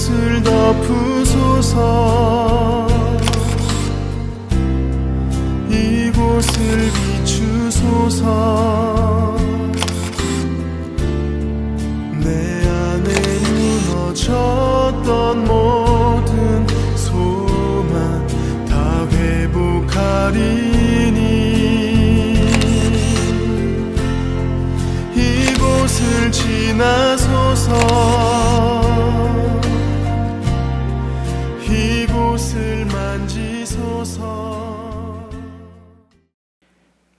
이곳을 덮으소서. 이곳을 비추소서. 내 안에 무너졌던 모든 소망 다 회복하리니 이곳을 지나소서. 이곳을 만지소서.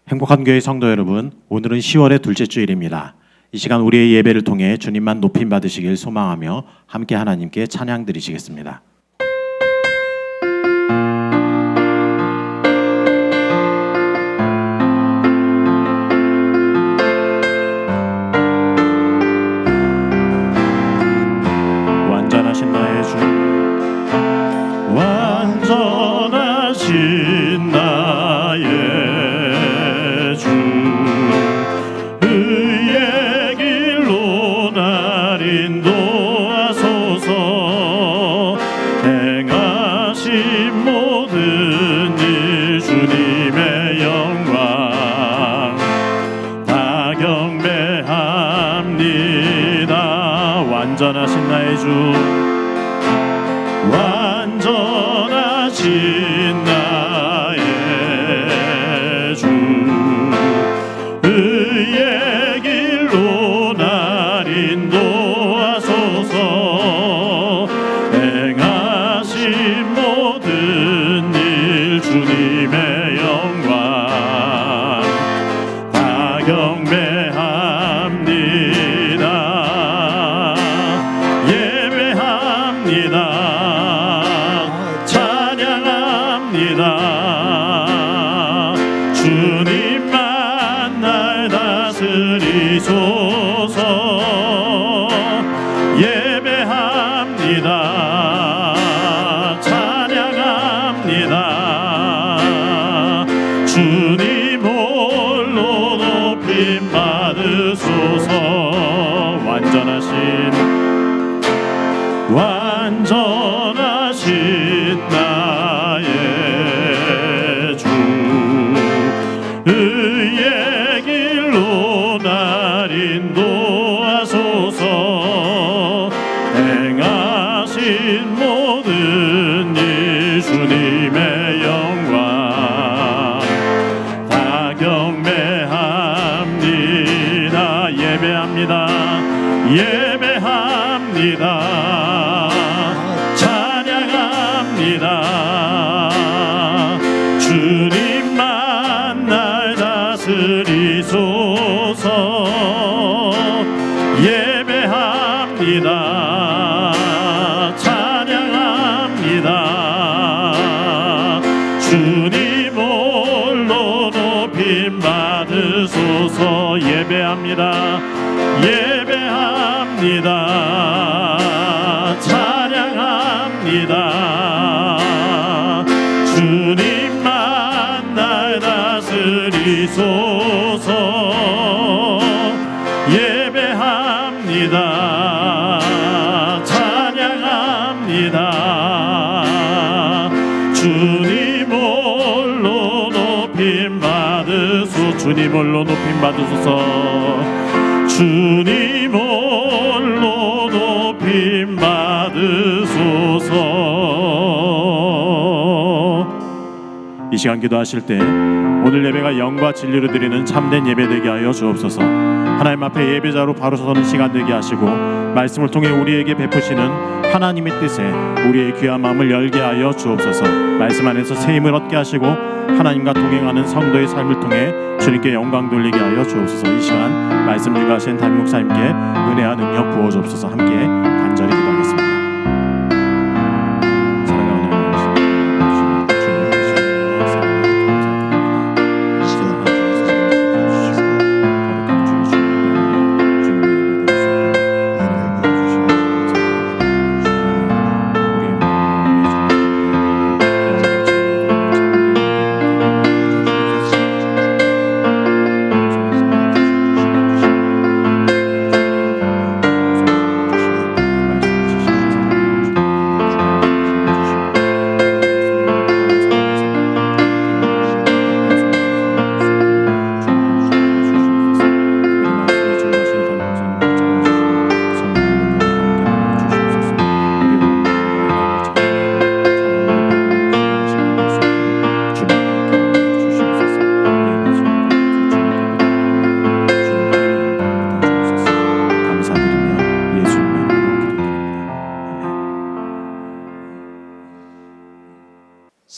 행복한 교회 성도 여러분, 오늘은 10월의 둘째 주일입니다. 이 시간 우리의 예배를 통해 주님만 높임 받으시길 소망하며 함께 하나님께 찬양 드리시겠습니다. 완전하신 나의 주, 완전하신 나의 주, 의의 길로 날 인도하소서. 행하신 모든 일 주님의 영광 다 경배합니다. 완전하신 나의 주, 완전하신 나의 주, 의의 길로 날 인도하소서. 행하신 모든 일 주님의 영광 다 경배합니다. 예배합니다. 찬양합니다. 주님만 날 다스리소서. 예배합니다. 찬양합니다. 주님 홀로 높임 받으소서. 완전하신 나의 주, 의의 길로 날 인도하소서. 행하신 모든 일 주님의 영광 다 경배합니다. 예배합니다. 예배합니다. 찬양합니다. 주님만 날 다스리소서. 예배합니다. 찬양합니다. 주님 홀로 높임 받으소서. 예배합니다. 예배합니다. 찬양합니다. 주님만 날 다스리소서. 예배합니다. 찬양합니다. 주님 홀로 높임 받으소서. 주님 홀로 높임 받으소서. 주님 홀로 높임 받으소서. 이 시간 기도하실 때 오늘 예배가 영과 진리로 드리는 참된 예배 되게 하여 주옵소서. 하나님 앞에 예배자로 바로 서는 시간 되게 하시고 말씀을 통해 우리에게 베푸시는 하나님의 뜻에 우리의 귀한 마음을 열게 하여 주옵소서. 말씀 안에서 새 힘을 얻게 하시고 하나님과 동행하는 성도의 삶을 통해 주님께 영광 돌리게 하여 주옵소서. 이 시간 말씀 증거하신 담임 목사님께 은혜와 능력 부어 주옵소서. 함께 간절히 기도하겠습니다.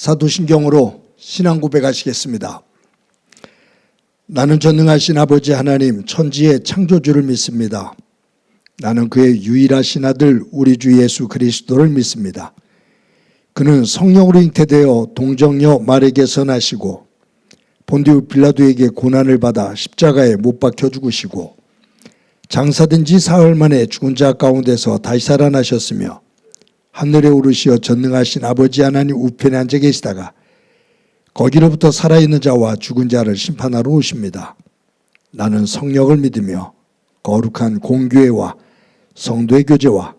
사도신경으로 신앙 고백하시겠습니다. 나는 전능하신 아버지 하나님 천지의 창조주를 믿습니다. 나는 그의 유일하신 아들 우리 주 예수 그리스도를 믿습니다. 그는 성령으로 잉태되어 동정녀 마리아에게서 나시고 본디오 빌라도에게 고난을 받아 십자가에 못 박혀 죽으시고 장사된 지 사흘 만에 죽은 자 가운데서 다시 살아나셨으며 하늘에 오르시어 전능하신 아버지 하나님 우편에 앉아 계시다가 거기로부터 살아있는 자와 죽은 자를 심판하러 오십니다. 나는 성령을 믿으며 거룩한 공교회와 성도의 교제와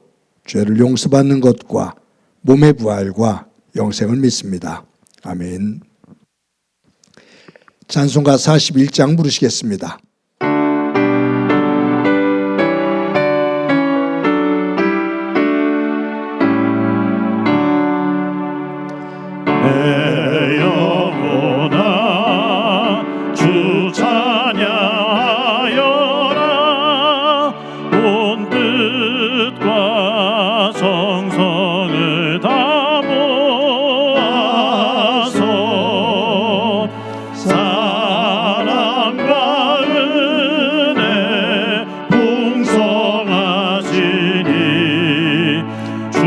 죄를 용서받는 것과 몸의 부활과 영생을 믿습니다. 아멘. 찬송가 41장 부르시겠습니다. 내 영혼아 주 찬양하여라 온 뜻과 정성을 다 모아서 사랑과 은혜 풍성하시니 주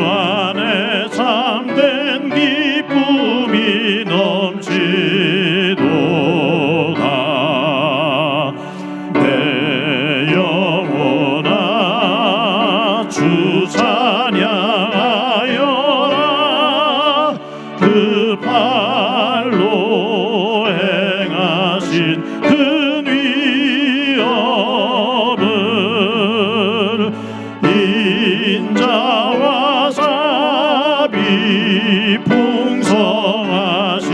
안에 참된 기쁨이 넘치도다. 내 영혼아 주 찬양하여라 그 발로 행하신 큰 위엄을 인자와 자비 풍성하시니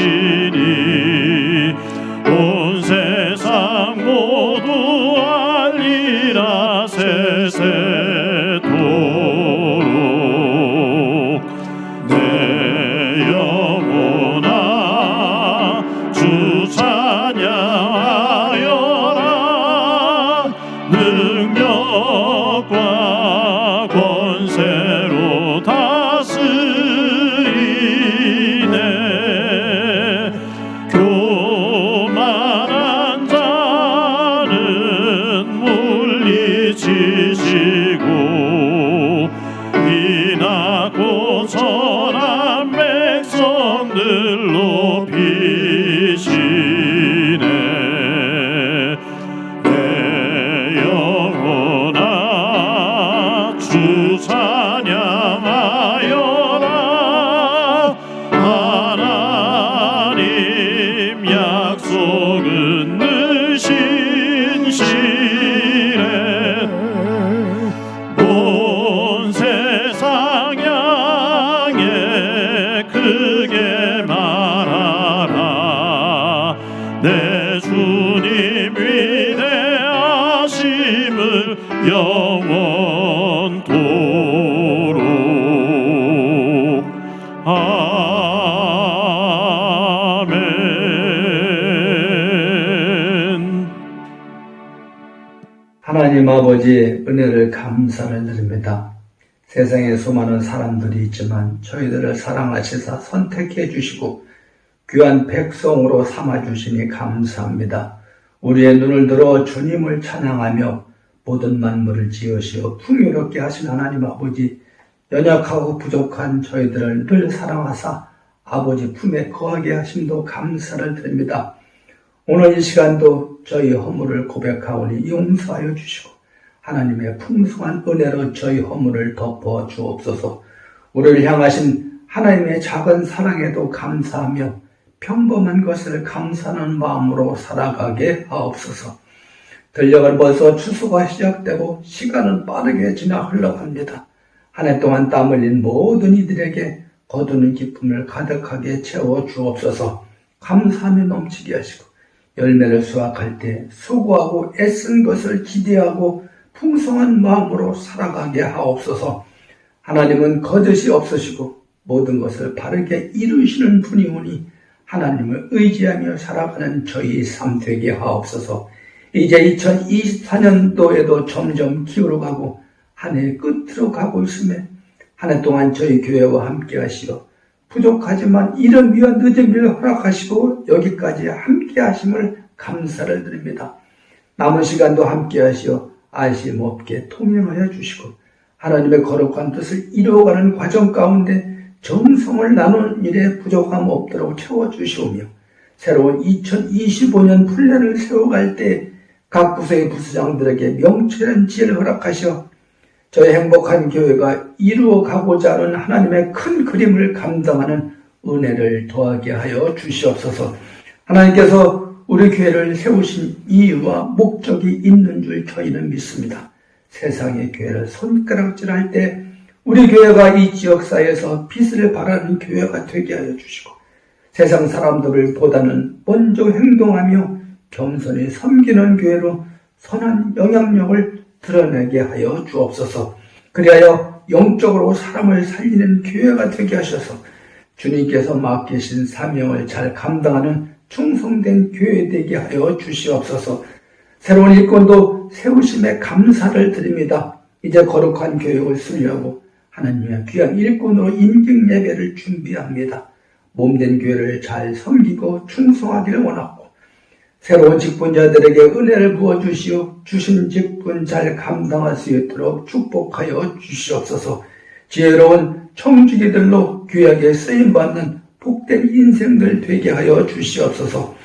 온 세상 모두 알리라 세세토록. 내 영혼아 주 찬양하여라 능력과 권세로 다스리네. 교만한 자는 물리치시고 이나고 천한 백성들 높이시네. 내 영혼아 주 찬양하여라 하나님 약속은 늘 신실해. 온 세상 향해 크게 말하라 내 주님 위대하심을 영원토록. 아멘. 하나님 아버지의 은혜를 감사를 드립니다. 세상에 수많은 사람들이 있지만 저희들을 사랑하시사 선택해 주시고 귀한 백성으로 삼아주시니 감사합니다. 우리의 눈을 들어 주님을 찬양하며 모든 만물을 지으시어 풍요롭게 하신 하나님 아버지, 연약하고 부족한 저희들을 늘 사랑하사 아버지 품에 거하게 하심도 감사를 드립니다. 오늘 이 시간도 저희 허물을 고백하오니 용서하여 주시고 하나님의 풍성한 은혜로 저희 허물을 덮어 주옵소서. 우리를 향하신 하나님의 작은 사랑에도 감사하며 평범한 것을 감사하는 마음으로 살아가게 하옵소서. 들녘은 벌써 추수가 시작되고 시간은 빠르게 지나 흘러갑니다. 한 해 동안 땀 흘린 모든 이들에게 거두는 기쁨을 가득하게 채워 주옵소서. 감사함이 넘치게 하시고 열매를 수확할 때 수고하고 애쓴 것을 기대하고 풍성한 마음으로 살아가게 하옵소서. 하나님은 거짓이 없으시고 모든 것을 바르게 이루시는 분이오니 하나님을 의지하며 살아가는 저희 삶 되게 하옵소서. 이제 2024년도에도 점점 기울어가고 한 해 끝으로 가고 있음에 한 해 동안 저희 교회와 함께 하시어 부족하지만 이런 위한 늦은 일을 허락하시고 여기까지 함께 하심을 감사를 드립니다. 남은 시간도 함께 하시어 아쉬움 없게 통행하여 주시고 하나님의 거룩한 뜻을 이루어가는 과정 가운데 정성을 나누는 일에 부족함 없도록 채워주시오며 새로운 2025년 플랜을 세워갈 때 각 부서의 부서장들에게 명철한 지혜를 허락하셔 저의 행복한 교회가 이루어가고자 하는 하나님의 큰 그림을 감당하는 은혜를 더하게 하여 주시옵소서. 하나님께서 우리 교회를 세우신 이유와 목적이 있는 줄 저희는 믿습니다. 세상의 교회를 손가락질할 때 우리 교회가 이 지역사회에서 빛을 발하는 교회가 되게 하여 주시고 세상 사람들을 보다는 먼저 행동하며 겸손히 섬기는 교회로 선한 영향력을 드러내게 하여 주옵소서. 그리하여 영적으로 사람을 살리는 교회가 되게 하셔서 주님께서 맡기신 사명을 잘 감당하는 충성된 교회 되게 하여 주시옵소서. 새로운 일꾼도 세우심에 감사를 드립니다. 이제 거룩한 교육을 수료하고 하나님의 귀한 일꾼으로 인격 예배를 준비합니다. 몸된 교회를 잘 섬기고 충성하기를 원하고 새로운 직분자들에게 은혜를 부어주시오 주신 직분 잘 감당할 수 있도록 축복하여 주시옵소서. 지혜로운 청지기들로 귀하게 쓰임받는 복된 인생들 되게 하여 주시옵소서.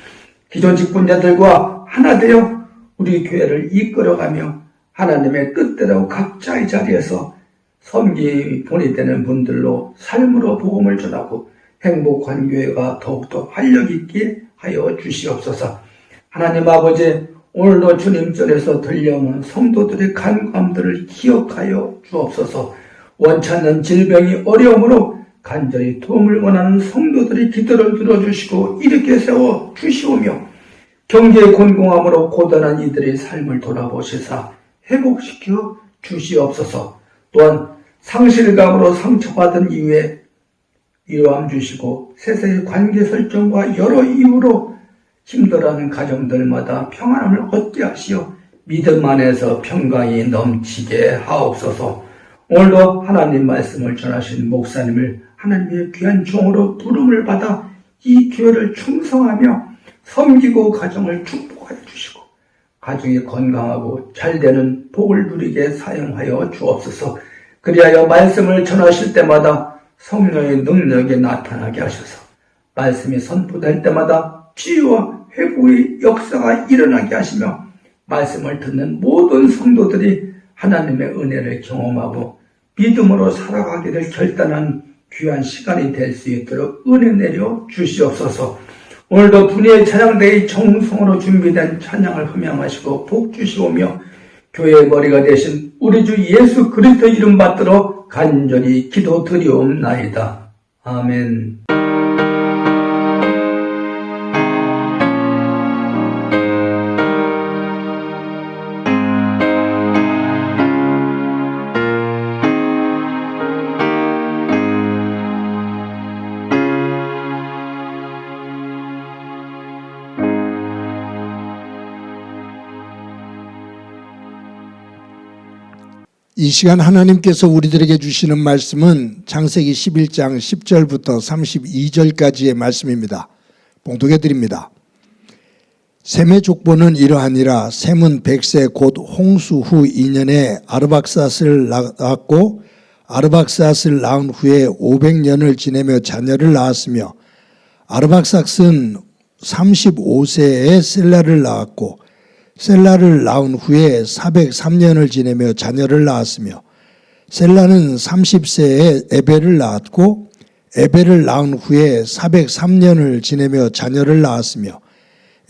기존 직분자들과 하나 되어 우리 교회를 이끌어가며 하나님의 뜻대로 각자의 자리에서 섬기 본이 되는 분들로 삶으로 복음을 전하고 행복한 교회가 더욱더 활력 있게 하여 주시옵소서. 하나님 아버지, 오늘도 주님 전에서 들려오는 성도들의 간구함들을 기억하여 주옵소서. 원찮는 질병이 어려움으로 간절히 도움을 원하는 성도들의 기도를 들어주시고 일으켜 세워 주시오며 경제의 곤궁함으로 고단한 이들의 삶을 돌아보시사 회복시켜 주시옵소서. 또한 상실감으로 상처받은 이후에 위로함 주시고 세상의 관계 설정과 여러 이유로 힘들어하는 가정들마다 평안함을 얻게 하시어 믿음 안에서 평강이 넘치게 하옵소서. 오늘도 하나님 말씀을 전하신 목사님을 하나님의 귀한 종으로 부름을 받아 이 교회를 충성하며 섬기고 가정을 축복하여 주시고 가정이 건강하고 잘되는 복을 누리게 사용하여 주옵소서. 그리하여 말씀을 전하실 때마다 성령의 능력이 나타나게 하셔서 말씀이 선포될 때마다 치유와 회복의 역사가 일어나게 하시며 말씀을 듣는 모든 성도들이 하나님의 은혜를 경험하고 믿음으로 살아가기를 결단한 귀한 시간이 될 수 있도록 은혜 내려 주시옵소서. 오늘도 분야의 찬양대의 정성으로 준비된 찬양을 흠양하시고 복 주시오며 교회의 머리가 되신 우리 주 예수 그리스도 이름 받들어 간절히 기도드리옵나이다. 아멘. 이 시간 하나님께서 우리들에게 주시는 말씀은 창세기 11장 10절부터 32절까지의 말씀입니다. 봉독해 드립니다. 셈의 족보는 이러하니라. 셈은 100세 곧 홍수 후 2년에 아르박삿을 낳았고 아르박삿을 낳은 후에 500년을 지내며 자녀를 낳았으며 아르박삿은 35세에 셀라를 낳았고 셀라를 낳은 후에 403년을 지내며 자녀를 낳았으며 셀라는 30세에 에벨을 낳았고 에벨을 낳은 후에 403년을 지내며 자녀를 낳았으며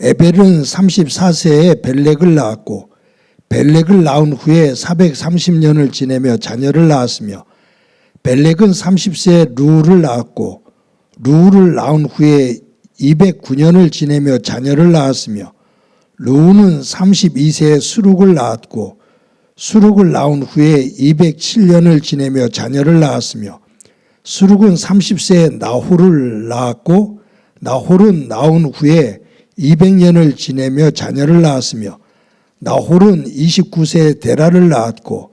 에벨은 34세에 벨렉을 낳았고 벨렉을 낳은 후에 430년을 지내며 자녀를 낳았으며 벨렉은 30세에 루를 낳았고 루를 낳은 후에 209년을 지내며 자녀를 낳았으며 루는 32세에 수룩을 낳았고 수룩을 낳은 후에 207년을 지내며 자녀를 낳았으며 수룩은 30세에 나홀을 낳았고 나홀은 낳은 후에 200년을 지내며 자녀를 낳았으며 나홀은 29세에 데라를 낳았고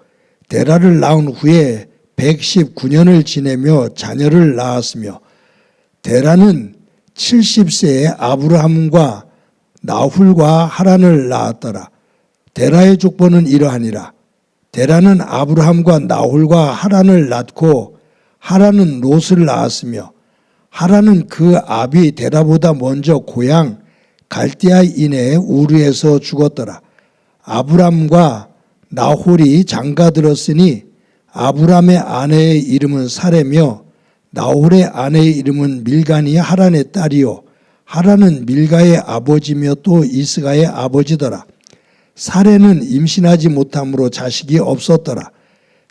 데라를 낳은 후에 119년을 지내며 자녀를 낳았으며 데라는 70세에 아브라함과 나훌과 하란을 낳았더라. 데라의 족보는 이러하니라. 데라는 아브라함과 나홀과 하란을 낳고 하란은 롯을 낳았으며 하란은 그 아비 데라보다 먼저 고향 갈대아인의 우르에서 죽었더라. 아브람과 나홀이 장가들었으니 아브람의 아내의 이름은 사레며 나홀의 아내의 이름은 밀가니 하란의 딸이요 하란은 밀가의 아버지며 또 이스가의 아버지더라. 사레는 임신하지 못함으로 자식이 없었더라.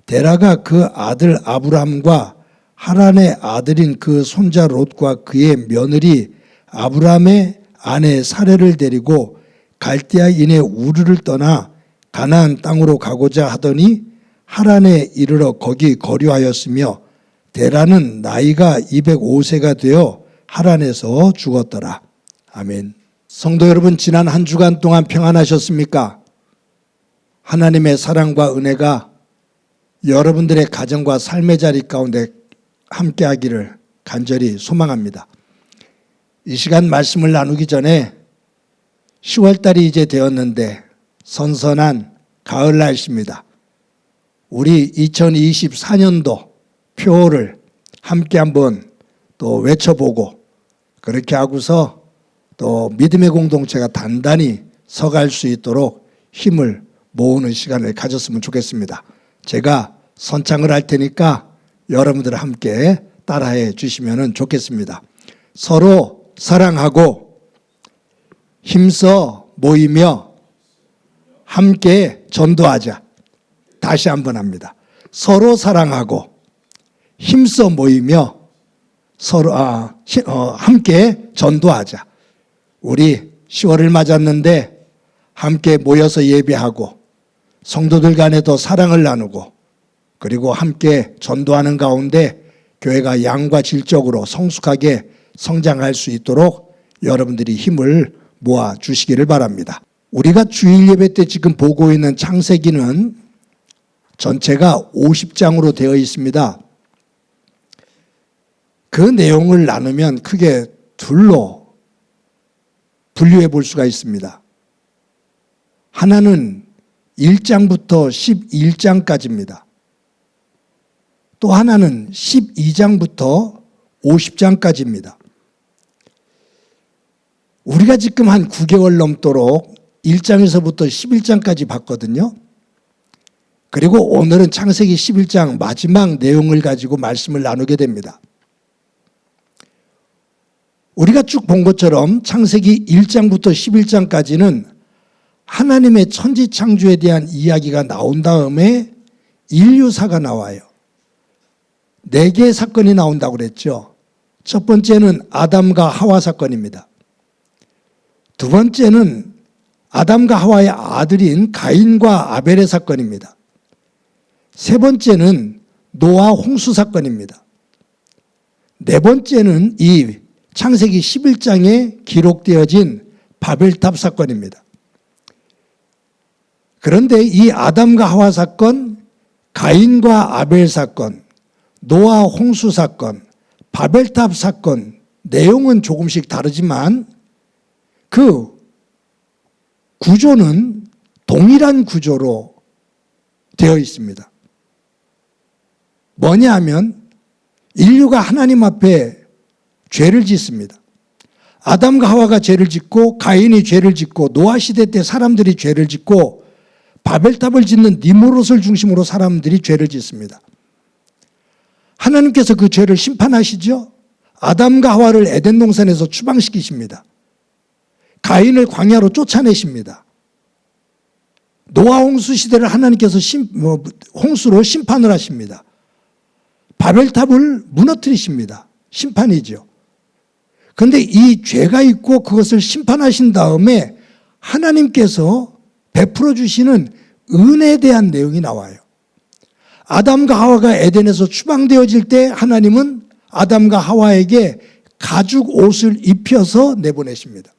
데라가 그 아들 아브람과 하란의 아들인 그 손자 롯과 그의 며느리 아브람의 아내 사레를 데리고 갈대아인의 우르를 떠나 가나안 땅으로 가고자 하더니 하란에 이르러 거기 거류하였으며 데라는 나이가 205세가 되어 하란에서 죽었더라. 아멘. 성도 여러분, 지난 한 주간 동안 평안하셨습니까? 하나님의 사랑과 은혜가 여러분들의 가정과 삶의 자리 가운데 함께하기를 간절히 소망합니다. 이 시간 말씀을 나누기 전에 10월달이 이제 되었는데 선선한 가을 날씨입니다. 우리 2024년도 표를 함께 한번 또 외쳐보고 그렇게 하고서 또 믿음의 공동체가 단단히 서갈 수 있도록 힘을 모으는 시간을 가졌으면 좋겠습니다. 제가 선창을 할 테니까 여러분들 함께 따라해 주시면 좋겠습니다. 서로 사랑하고 힘써 모이며 함께 전도하자. 다시 한번 합니다. 서로 사랑하고 힘써 모이며 서로 함께 전도하자. 우리 10월을 맞았는데 함께 모여서 예배하고 성도들 간에 더 사랑을 나누고 그리고 함께 전도하는 가운데 교회가 양과 질적으로 성숙하게 성장할 수 있도록 여러분들이 힘을 모아 주시기를 바랍니다. 우리가 주일 예배 때 지금 보고 있는 창세기는 전체가 50장으로 되어 있습니다. 그 내용을 나누면 크게 둘로 분류해 볼 수가 있습니다. 하나는 1장부터 11장까지입니다. 또 하나는 12장부터 50장까지입니다. 우리가 지금 한 9개월 넘도록 1장에서부터 11장까지 봤거든요. 그리고 오늘은 창세기 11장 마지막 내용을 가지고 말씀을 나누게 됩니다. 우리가 쭉 본 것처럼 창세기 1장부터 11장까지는 하나님의 천지창조에 대한 이야기가 나온 다음에 인류사가 나와요. 4개의 사건이 나온다고 그랬죠. 첫 번째는 아담과 하와 사건입니다. 두 번째는 아담과 하와의 아들인 가인과 아벨의 사건입니다. 세 번째는 노아 홍수 사건입니다. 네 번째는 이 창세기 11장에 기록되어진 바벨탑 사건입니다. 그런데 이 아담과 하와 사건, 가인과 아벨 사건, 노아 홍수 사건, 바벨탑 사건 내용은 조금씩 다르지만 그 구조는 동일한 구조로 되어 있습니다. 뭐냐 하면 인류가 하나님 앞에 죄를 짓습니다. 아담과 하와가 죄를 짓고 가인이 죄를 짓고 노아 시대 때 사람들이 죄를 짓고 바벨탑을 짓는 니므롯을 중심으로 사람들이 죄를 짓습니다. 하나님께서 그 죄를 심판하시죠. 아담과 하와를 에덴 동산에서 추방시키십니다. 가인을 광야로 쫓아내십니다. 노아 홍수 시대를 하나님께서 홍수로 심판을 하십니다. 바벨탑을 무너뜨리십니다. 심판이죠. 그런데 이 죄가 있고 그것을 심판하신 다음에 하나님께서 베풀어 주시는 은혜에 대한 내용이 나와요. 아담과 하와가 에덴에서 추방되어질 때 하나님은 아담과 하와에게 가죽 옷을 입혀서 내보내십니다.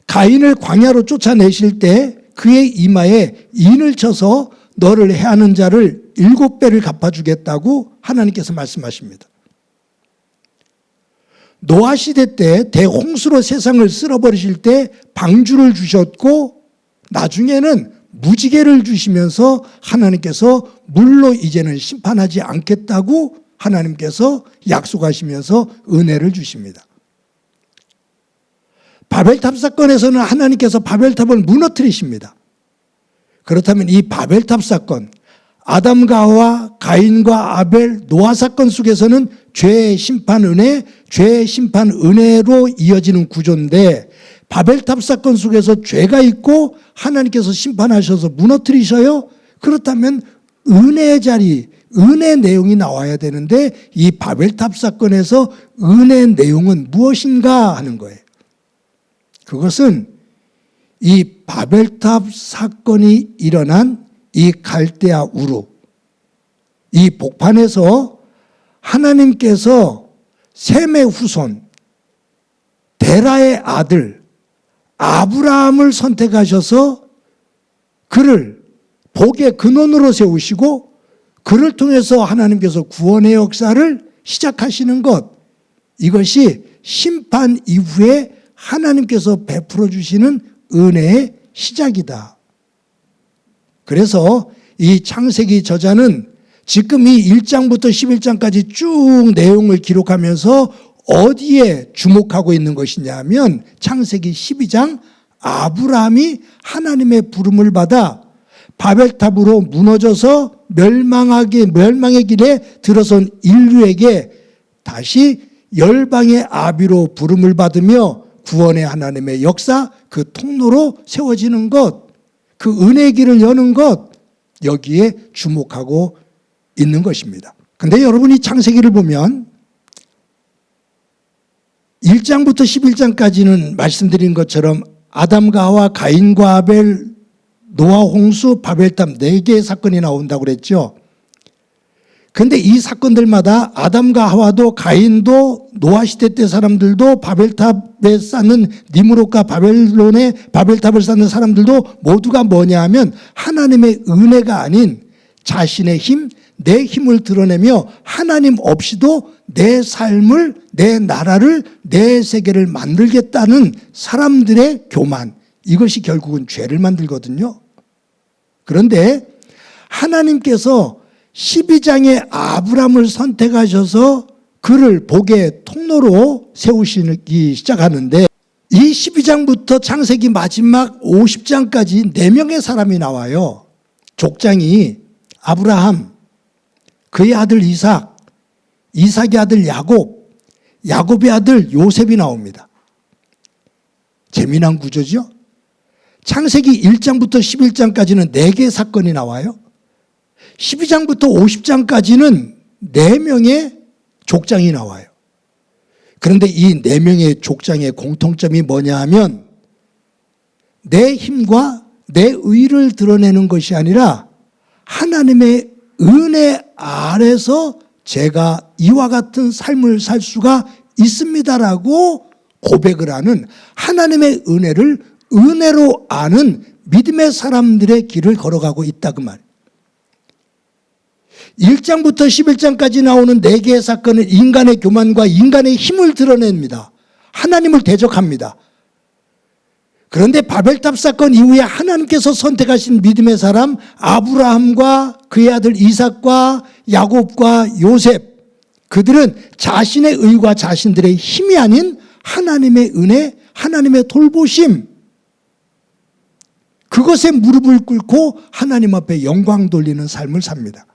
가인을 광야로 쫓아내실 때 그의 이마에 인을 쳐서 너를 해하는 자를 7배를 갚아주겠다고 하나님께서 말씀하십니다. 노아 시대 때 대홍수로 세상을 쓸어버리실 때 방주를 주셨고 나중에는 무지개를 주시면서 하나님께서 물로 이제는 심판하지 않겠다고 하나님께서 약속하시면서 은혜를 주십니다. 바벨탑 사건에서는 하나님께서 바벨탑을 무너뜨리십니다. 그렇다면 이 바벨탑 사건, 아담과 하와, 가인과 아벨, 노아 사건 속에서는 죄의 심판 은혜, 죄의 심판 은혜로 이어지는 구조인데 바벨탑 사건 속에서 죄가 있고 하나님께서 심판하셔서 무너뜨리셔요. 그렇다면 은혜의 자리, 은혜의 내용이 나와야 되는데 이 바벨탑 사건에서 은혜의 내용은 무엇인가 하는 거예요. 그것은 이 바벨탑 사건이 일어난 이 갈대아 우르, 이 복판에서 하나님께서 셈의 후손, 데라의 아들 아브라함을 선택하셔서 그를 복의 근원으로 세우시고 그를 통해서 하나님께서 구원의 역사를 시작하시는 것, 이것이 심판 이후에 하나님께서 베풀어 주시는 은혜의 시작이다. 그래서 이 창세기 저자는 지금 이 1장부터 11장까지 쭉 내용을 기록하면서 어디에 주목하고 있는 것이냐 하면 창세기 12장 아브라함이 하나님의 부름을 받아 바벨탑으로 무너져서 멸망의 길에 들어선 인류에게 다시 열방의 아비로 부름을 받으며 구원의 하나님의 역사, 그 통로로 세워지는 것, 그 은혜의 길을 여는 것, 여기에 주목하고 있는 것입니다. 그런데 여러분이 창세기를 보면 1장부터 11장까지는 말씀드린 것처럼 아담과 하와, 가인과 아벨, 노아 홍수, 바벨탑 4개의 사건이 나온다고 그랬죠. 그런데 이 사건들마다 아담과 하와도 가인도 노아 시대 때 사람들도 바벨탑에 쌓는 니므롯과 바벨론의 바벨탑을 쌓는 사람들도 모두가 뭐냐 하면 하나님의 은혜가 아닌 자신의 힘, 내 힘을 드러내며 하나님 없이도 내 삶을, 내 나라를, 내 세계를 만들겠다는 사람들의 교만, 이것이 결국은 죄를 만들거든요. 그런데 하나님께서 12장에 아브라함을 선택하셔서 그를 복의 통로로 세우시기 시작하는데 이 12장부터 창세기 마지막 50장까지 4명의 사람이 나와요. 족장이 아브라함, 그의 아들 이삭, 이삭의 아들 야곱, 야곱의 아들 요셉이 나옵니다. 재미난 구조죠. 창세기 1장부터 11장까지는 4개의 사건이 나와요. 12장부터 50장까지는 4명의 족장이 나와요. 그런데 이 4명의 족장의 공통점이 뭐냐 하면 내 힘과 내 의를 드러내는 것이 아니라 하나님의 은혜 아래서 제가 이와 같은 삶을 살 수가 있습니다라고 고백을 하는 하나님의 은혜를 은혜로 아는 믿음의 사람들의 길을 걸어가고 있다 그 말이에요. 1장부터 11장까지 나오는 4개의 사건은 인간의 교만과 인간의 힘을 드러냅니다. 하나님을 대적합니다. 그런데 바벨탑 사건 이후에 하나님께서 선택하신 믿음의 사람 아브라함과 그의 아들 이삭과 야곱과 요셉, 그들은 자신의 의와 자신들의 힘이 아닌 하나님의 은혜, 하나님의 돌보심, 그것에 무릎을 꿇고 하나님 앞에 영광 돌리는 삶을 삽니다.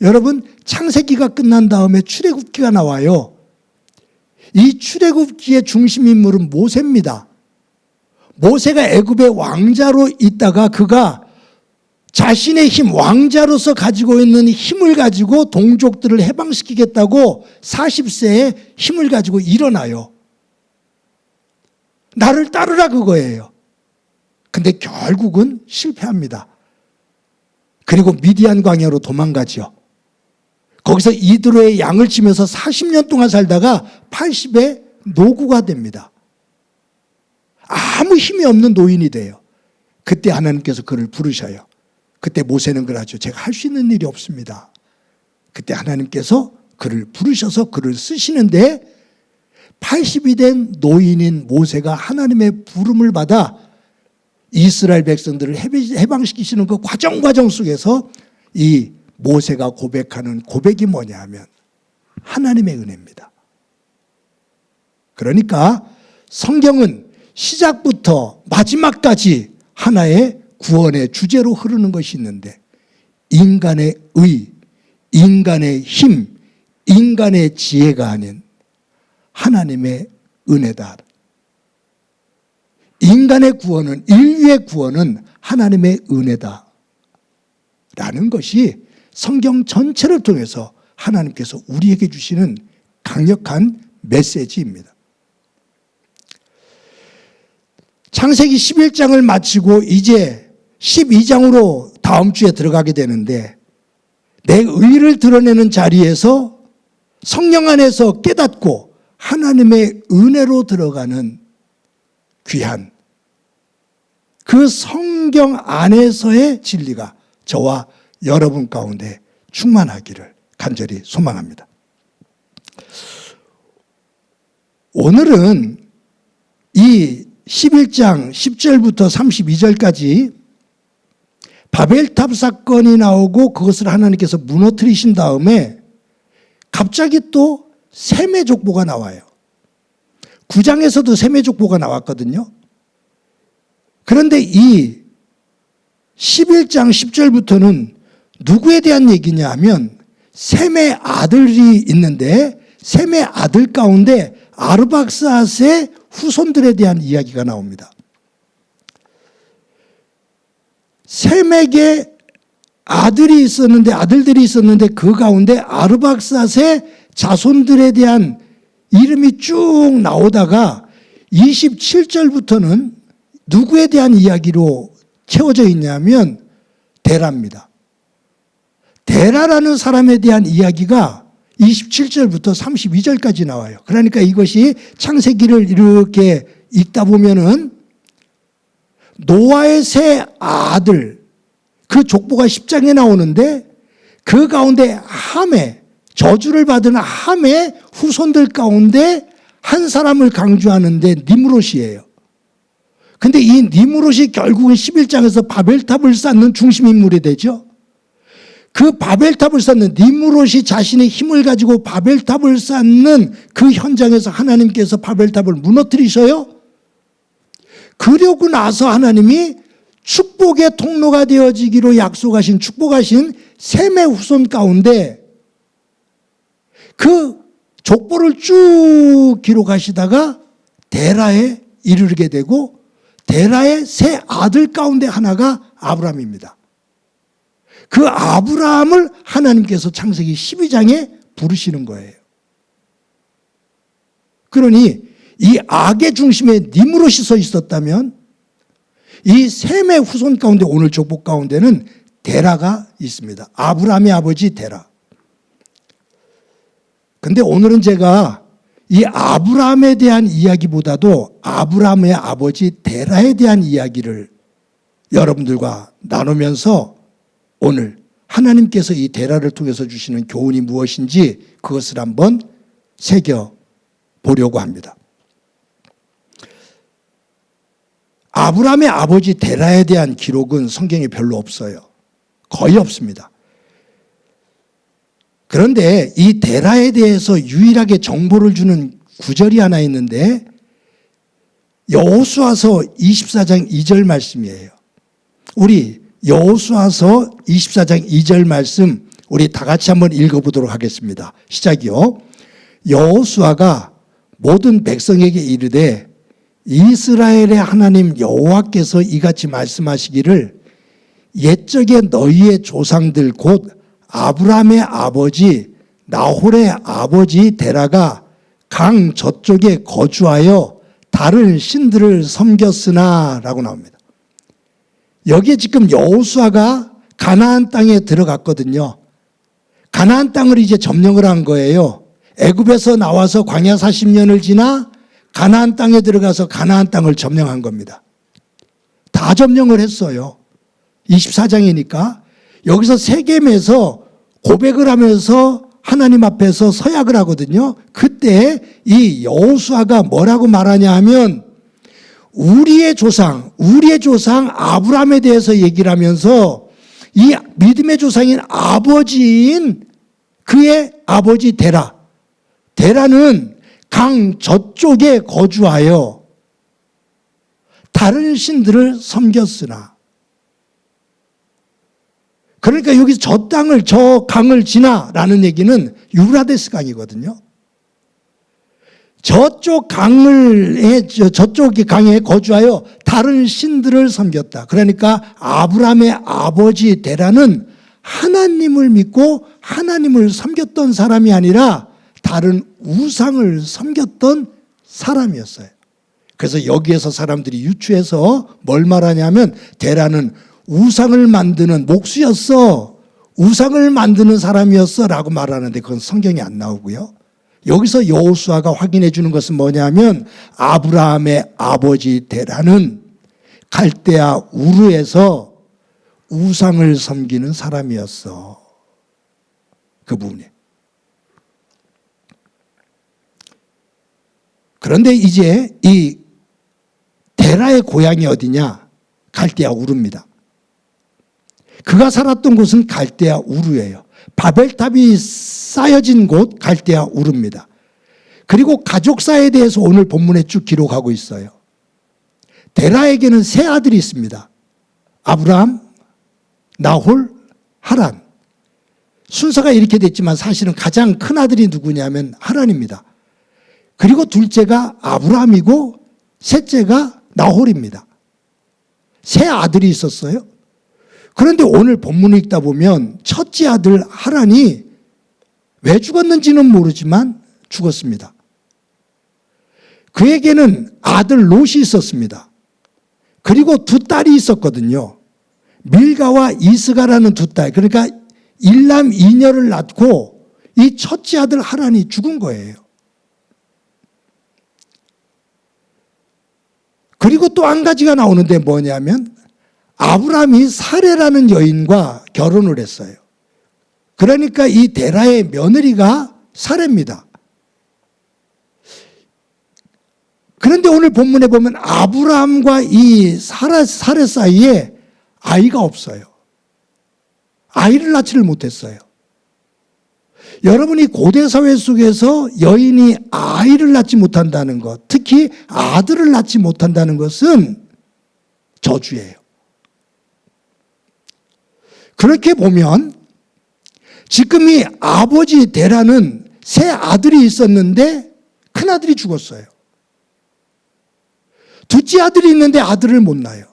여러분, 창세기가 끝난 다음에 출애굽기가 나와요. 이 출애굽기의 중심 인물은 모세입니다. 모세가 애굽의 왕자로 있다가 그가 자신의 힘, 왕자로서 가지고 있는 힘을 가지고 동족들을 해방시키겠다고 40세에 힘을 가지고 일어나요. 나를 따르라 그거예요. 근데 결국은 실패합니다. 그리고 미디안 광야로 도망가죠. 거기서 이드로의 양을 치면서 40년 동안 살다가 80에 노구가 됩니다. 아무 힘이 없는 노인이 돼요. 그때 하나님께서 그를 부르셔요. 그때 모세는 그러죠. 제가 할 수 있는 일이 없습니다. 그때 하나님께서 그를 부르셔서 그를 쓰시는데 80이 된 노인인 모세가 하나님의 부름을 받아 이스라엘 백성들을 해방시키시는 그 과정 속에서 이 모세가 고백하는 고백이 뭐냐 하면 하나님의 은혜입니다. 그러니까 성경은 시작부터 마지막까지 하나의 구원의 주제로 흐르는 것이 있는데 인간의 의, 인간의 힘, 인간의 지혜가 아닌 하나님의 은혜다. 인간의 구원은, 인류의 구원은 하나님의 은혜다. 라는 것이 성경 전체를 통해서 하나님께서 우리에게 주시는 강력한 메시지입니다. 창세기 11장을 마치고 이제 12장으로 다음 주에 들어가게 되는데 내 의를 드러내는 자리에서 성령 안에서 깨닫고 하나님의 은혜로 들어가는 귀한 그 성경 안에서의 진리가 저와 여러분 가운데 충만하기를 간절히 소망합니다. 오늘은 이 11장 10절부터 32절까지 바벨탑 사건이 나오고 그것을 하나님께서 무너뜨리신 다음에 갑자기 또 셈의 족보가 나와요. 9장에서도 셈의 족보가 나왔거든요. 그런데 이 11장 10절부터는 누구에 대한 얘기냐 하면 셈의 아들이 있는데 셈의 아들 가운데 아르박스앗의 후손들에 대한 이야기가 나옵니다. 셈에게 아들이 있었는데 아들들이 있었는데 그 가운데 아르박스앗의 자손들에 대한 이름이 쭉 나오다가 27절부터는 누구에 대한 이야기로 채워져 있냐면 데라입니다. 데라라는 사람에 대한 이야기가 27절부터 32절까지 나와요. 그러니까 이것이 창세기를 이렇게 읽다 보면은 노아의 세 아들 그 족보가 10장에 나오는데 그 가운데 함의 저주를 받은 함의 후손들 가운데 한 사람을 강조하는데 니므롯이에요. 근데 이 니므롯이 결국은 11장에서 바벨탑을 쌓는 중심 인물이 되죠. 그 바벨탑을 쌓는 니므롯이 자신의 힘을 가지고 바벨탑을 쌓는 그 현장에서 하나님께서 바벨탑을 무너뜨리셔요. 그러고 나서 하나님이 축복의 통로가 되어지기로 약속하신 축복하신 셈의 후손 가운데 그 족보를 쭉 기록하시다가 데라에 이르게 되고 데라의 세 아들 가운데 하나가 아브라함입니다. 그 아브라함을 하나님께서 창세기 12장에 부르시는 거예요. 그러니 이 악의 중심에 니므롯이 서 있었다면 이 셈의 후손 가운데 오늘 족보 가운데는 데라가 있습니다. 아브라함의 아버지 데라. 근데 오늘은 제가 이 아브라함에 대한 이야기보다도 아브라함의 아버지 데라에 대한 이야기를 여러분들과 나누면서 오늘 하나님께서 이 데라를 통해서 주시는 교훈이 무엇인지 그것을 한번 새겨보려고 합니다. 아브라함의 아버지 데라에 대한 기록은 성경에 별로 없어요. 거의 없습니다. 그런데 이 데라에 대해서 유일하게 정보를 주는 구절이 하나 있는데 여호수아서 24장 2절 말씀이에요. 우리 여호수아서 24장 2절 말씀 우리 다 같이 한번 읽어보도록 하겠습니다. 시작이요. 여호수아가 모든 백성에게 이르되 이스라엘의 하나님 여호와께서 이같이 말씀하시기를 옛적에 너희의 조상들 곧 아브라함의 아버지 나홀의 아버지 데라가 강 저쪽에 거주하여 다른 신들을 섬겼으나 라고 나옵니다. 여기에 지금 여호수아가 가나안 땅에 들어갔거든요. 가나안 땅을 이제 점령을 한 거예요. 애굽에서 나와서 광야 40년을 지나 가나안 땅에 들어가서 가나안 땅을 점령한 겁니다. 다 점령을 했어요. 24장이니까 여기서 세겜에서 고백을 하면서 하나님 앞에서 서약을 하거든요. 그때 이 여호수아가 뭐라고 말하냐 하면 우리의 조상 아브라함에 대해서 얘기를 하면서 이 믿음의 조상인 아버지인 그의 아버지 데라는 강 저쪽에 거주하여 다른 신들을 섬겼으나, 그러니까 여기서 저 강을 지나라는 얘기는 유브라데스 강이거든요. 저쪽 강에 거주하여 다른 신들을 섬겼다. 그러니까 아브라함의 아버지 데라는 하나님을 믿고 하나님을 섬겼던 사람이 아니라 다른 우상을 섬겼던 사람이었어요. 그래서 여기에서 사람들이 유추해서 뭘 말하냐면 데라는 우상을 만드는 목수였어, 우상을 만드는 사람이었어 라고 말하는데 그건 성경에 안 나오고요. 여기서 여호수아가 확인해 주는 것은 뭐냐면 아브라함의 아버지 데라는 갈대아 우르에서 우상을 섬기는 사람이었어. 그 부분이. 그런데 이제 이 데라의 고향이 어디냐? 갈대아 우르입니다. 그가 살았던 곳은 갈대아 우르예요. 바벨탑이 쌓여진 곳 갈대아 우르입니다. 그리고 가족사에 대해서 오늘 본문에 쭉 기록하고 있어요. 데라에게는 세 아들이 있습니다. 아브라함, 나홀, 하란. 순서가 이렇게 됐지만 사실은 가장 큰 아들이 누구냐면 하란입니다. 그리고 둘째가 아브라함이고 셋째가 나홀입니다. 세 아들이 있었어요. 그런데 오늘 본문을 읽다 보면 첫째 아들 하란이 왜 죽었는지는 모르지만 죽었습니다. 그에게는 아들 롯이 있었습니다. 그리고 두 딸이 있었거든요. 밀가와 이스가라는 두 딸. 그러니까 일남 이녀를 낳고 이 첫째 아들 하란이 죽은 거예요. 그리고 또 한 가지가 나오는데 뭐냐면 아브라함이 사레라는 여인과 결혼을 했어요. 그러니까 이 데라의 며느리가 사레입니다. 그런데 오늘 본문에 보면 아브라함과 이 사레 사이에 아이가 없어요. 아이를 낳지를 못했어요. 여러분이 고대 사회 속에서 여인이 아이를 낳지 못한다는 것, 특히 아들을 낳지 못한다는 것은 저주예요. 그렇게 보면 지금 이 아버지 데라는 세 아들이 있었는데 큰 아들이 죽었어요. 둘째 아들이 있는데 아들을 못 낳아요.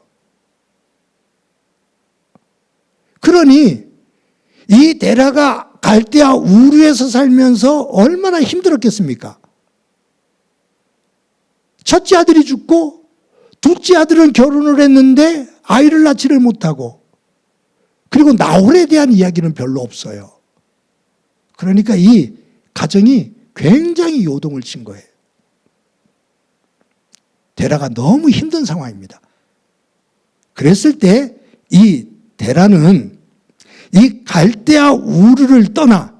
그러니 이 데라가 갈대아 우르에서 살면서 얼마나 힘들었겠습니까? 첫째 아들이 죽고 둘째 아들은 결혼을 했는데 아이를 낳지를 못하고, 그리고 나홀에 대한 이야기는 별로 없어요. 그러니까 이 가정이 굉장히 요동을 친 거예요. 데라가 너무 힘든 상황입니다. 그랬을 때 이 데라는 이 갈대아 우르를 떠나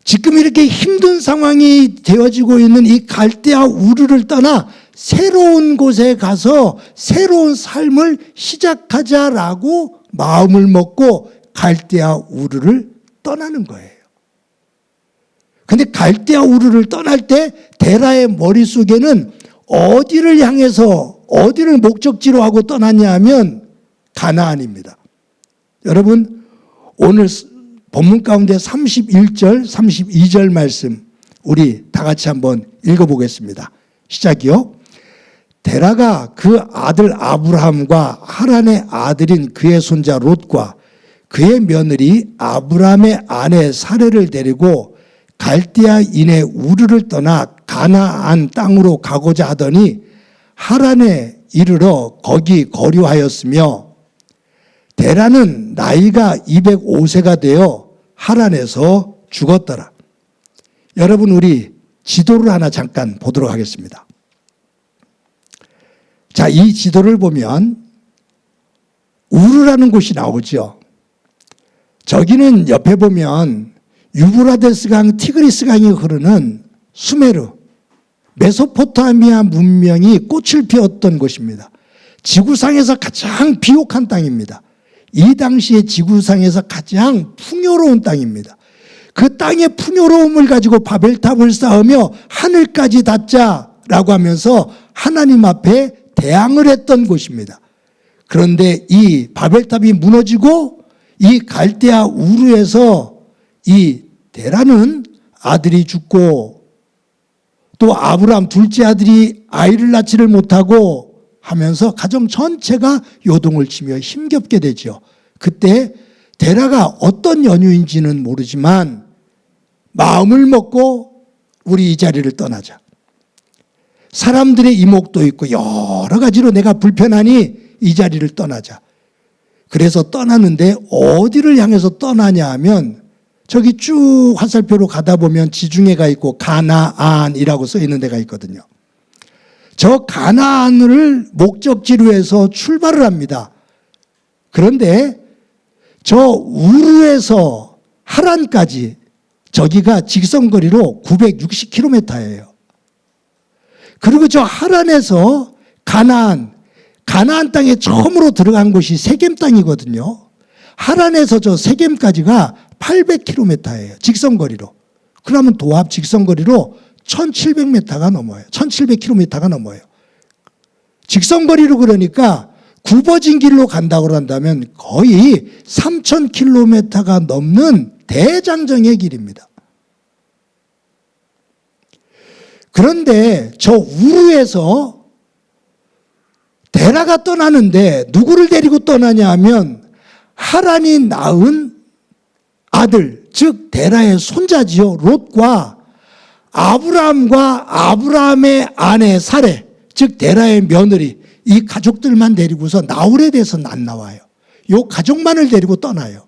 지금 이렇게 힘든 상황이 되어지고 있는 이 갈대아 우르를 떠나 새로운 곳에 가서 새로운 삶을 시작하자라고 마음을 먹고 갈대아 우르를 떠나는 거예요. 근데 갈대아 우르를 떠날 때 데라의 머릿속에는 어디를 향해서 어디를 목적지로 하고 떠났냐 하면 가나안입니다. 여러분 오늘 본문 가운데 31절 32절 말씀 우리 다 같이 한번 읽어보겠습니다. 시작이요. 데라가 그 아들 아브라함과 하란의 아들인 그의 손자 롯과 그의 며느리 아브라함의 아내 사레를 데리고 갈대아인의 우르를 떠나 가나안 땅으로 가고자 하더니 하란에 이르러 거기 거류하였으며, 데라는 나이가 205세가 되어 하란에서 죽었더라. 여러분 우리 지도를 하나 잠깐 보도록 하겠습니다. 자, 이 지도를 보면 우르라는 곳이 나오죠. 저기는 옆에 보면 유브라데스 강, 티그리스 강이 흐르는 수메르, 메소포타미아 문명이 꽃을 피웠던 곳입니다. 지구상에서 가장 비옥한 땅입니다. 이 당시에 지구상에서 가장 풍요로운 땅입니다. 그 땅의 풍요로움을 가지고 바벨탑을 쌓으며 하늘까지 닿자라고 하면서 하나님 앞에 대항을 했던 곳입니다. 그런데 이 바벨탑이 무너지고 이 갈대아 우르에서 이 데라는 아들이 죽고 또 아브람 둘째 아들이 아이를 낳지를 못하고 하면서 가정 전체가 요동을 치며 힘겹게 되죠. 그때 데라가 어떤 연유인지는 모르지만 마음을 먹고 우리 이 자리를 떠나자. 사람들의 이목도 있고 여러 가지로 내가 불편하니 이 자리를 떠나자. 그래서 떠나는데 어디를 향해서 떠나냐 하면 저기 쭉 화살표로 가다 보면 지중해가 있고 가나안이라고 써 있는 데가 있거든요. 저 가나안을 목적지로 해서 출발을 합니다. 그런데 저 우르에서 하란까지 저기가 직선거리로 960km예요. 그리고 저 하란에서 가나안 땅에 처음으로 들어간 곳이 세겜 땅이거든요. 하란에서 저 세겜까지가 800km예요. 직선거리로. 그러면 도합 직선거리로 1700m가 넘어요. 1700km가 넘어요. 직선거리로 그러니까 굽어진 길로 간다고 한다면 거의 3000km가 넘는 대장정의 길입니다. 그런데 저 우르에서 데라가 떠나는데 누구를 데리고 떠나냐 하면 하란이 낳은 아들, 즉 데라의 손자지요. 롯과 아브라함과 아브라함의 아내 사레, 즉 데라의 며느리, 이 가족들만 데리고서 나홀에 대해서는 안 나와요. 요 가족만을 데리고 떠나요.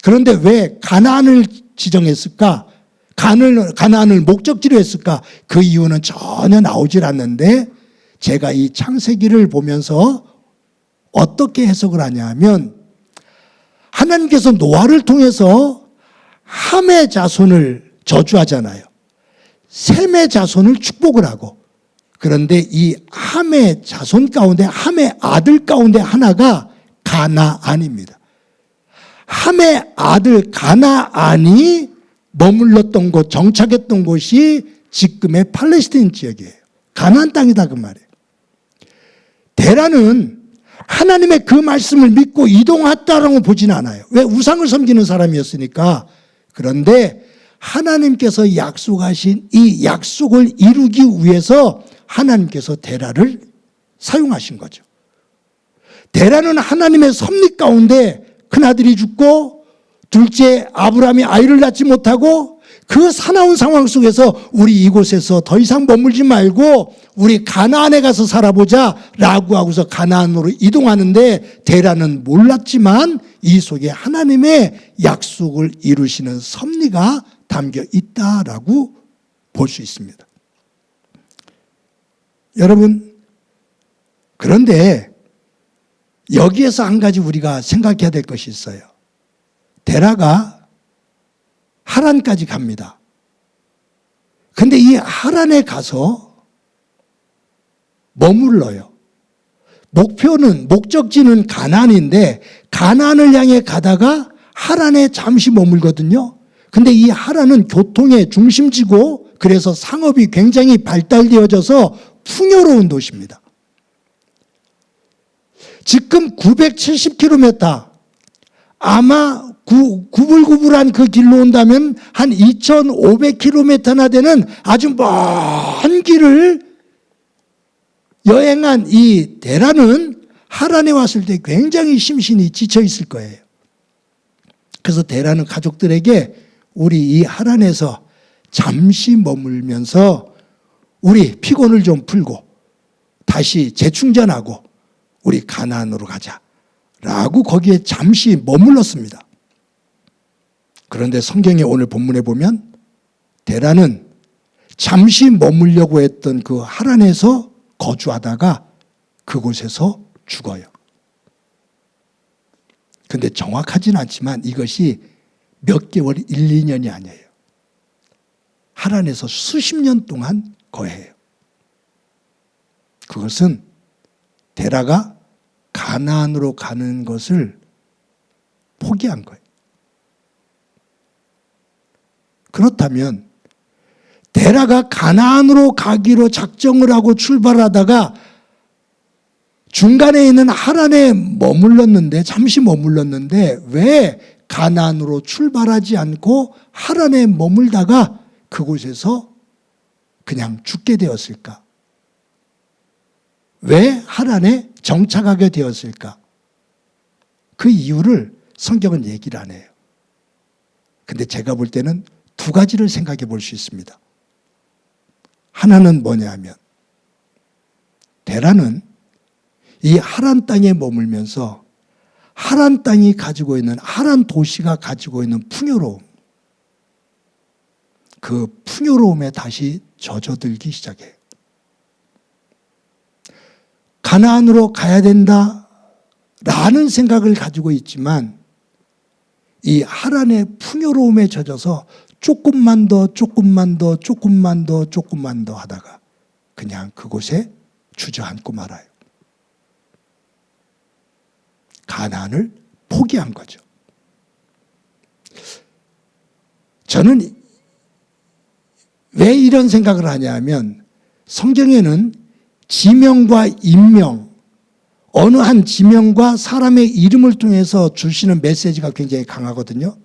그런데 왜 가나안을 지정했을까? 가나안을 목적지로 했을까? 그 이유는 전혀 나오질 않는데 제가 이 창세기를 보면서 어떻게 해석을 하냐 하면 하나님께서 노아를 통해서 함의 자손을 저주하잖아요. 셈의 자손을 축복을 하고, 그런데 이 함의 자손 가운데 함의 아들 가운데 하나가 가나안입니다. 함의 아들 가나안이 머물렀던 곳, 정착했던 곳이 지금의 팔레스타인 지역이에요. 가나안 땅이다 그 말이에요. 데라는 하나님의 그 말씀을 믿고 이동했다라고 보지는 않아요. 왜? 우상을 섬기는 사람이었으니까. 그런데 하나님께서 약속하신 이 약속을 이루기 위해서 하나님께서 데라를 사용하신 거죠. 데라는 하나님의 섭리 가운데 큰아들이 죽고 둘째 아브라함이 아이를 낳지 못하고 그 사나운 상황 속에서 우리 이곳에서 더 이상 머물지 말고 우리 가나안에 가서 살아보자 라고 하고서 가나안으로 이동하는데 데라는 몰랐지만 이 속에 하나님의 약속을 이루시는 섭리가 담겨 있다라고 볼 수 있습니다. 여러분, 그런데 여기에서 한 가지 우리가 생각해야 될 것이 있어요. 데라가 하란까지 갑니다. 근데 이 하란에 가서 머물러요. 목적지는 가나안인데 가나안을 향해 가다가 하란에 잠시 머물거든요. 근데 이 하란은 교통의 중심지고 그래서 상업이 굉장히 발달되어져서 풍요로운 도시입니다. 지금 970km, 아마 구불구불한 그 길로 온다면 한 2500km나 되는 아주 먼 길을 여행한 이 데라는 하란에 왔을 때 굉장히 심신이 지쳐 있을 거예요. 그래서 데라는 가족들에게 우리 이 하란에서 잠시 머물면서 우리 피곤을 좀 풀고 다시 재충전하고 우리 가나안으로 가자라고 거기에 잠시 머물렀습니다. 그런데 성경의 오늘 본문에 보면 데라는 잠시 머물려고 했던 그 하란에서 거주하다가 그곳에서 죽어요. 근데 정확하진 않지만 이것이 몇 개월, 1, 2년이 아니에요. 하란에서 수십 년 동안 거해요. 그것은 데라가 가나안으로 가는 것을 포기한 거예요. 그렇다면 데라가 가나안으로 가기로 작정을 하고 출발하다가 중간에 있는 하란에 머물렀는데, 잠시 머물렀는데 왜 가나안으로 출발하지 않고 하란에 머물다가 그곳에서 그냥 죽게 되었을까? 왜 하란에 정착하게 되었을까? 그 이유를 성경은 얘기를 안 해요. 근데 제가 볼 때는 두 가지를 생각해 볼 수 있습니다. 하나는 뭐냐 하면, 데라는 이 하란 땅에 머물면서 하란 땅이 가지고 있는, 하란 도시가 가지고 있는 풍요로움, 그 풍요로움에 다시 젖어들기 시작해요. 가나안으로 가야 된다라는 생각을 가지고 있지만 이 하란의 풍요로움에 젖어서 조금만 더 하다가 그냥 그곳에 주저앉고 말아요. 가나안을 포기한 거죠. 저는 왜 이런 생각을 하냐면, 성경에는 지명과 인명, 어느 한 지명과 사람의 이름을 통해서 주시는 메시지가 굉장히 강하거든요.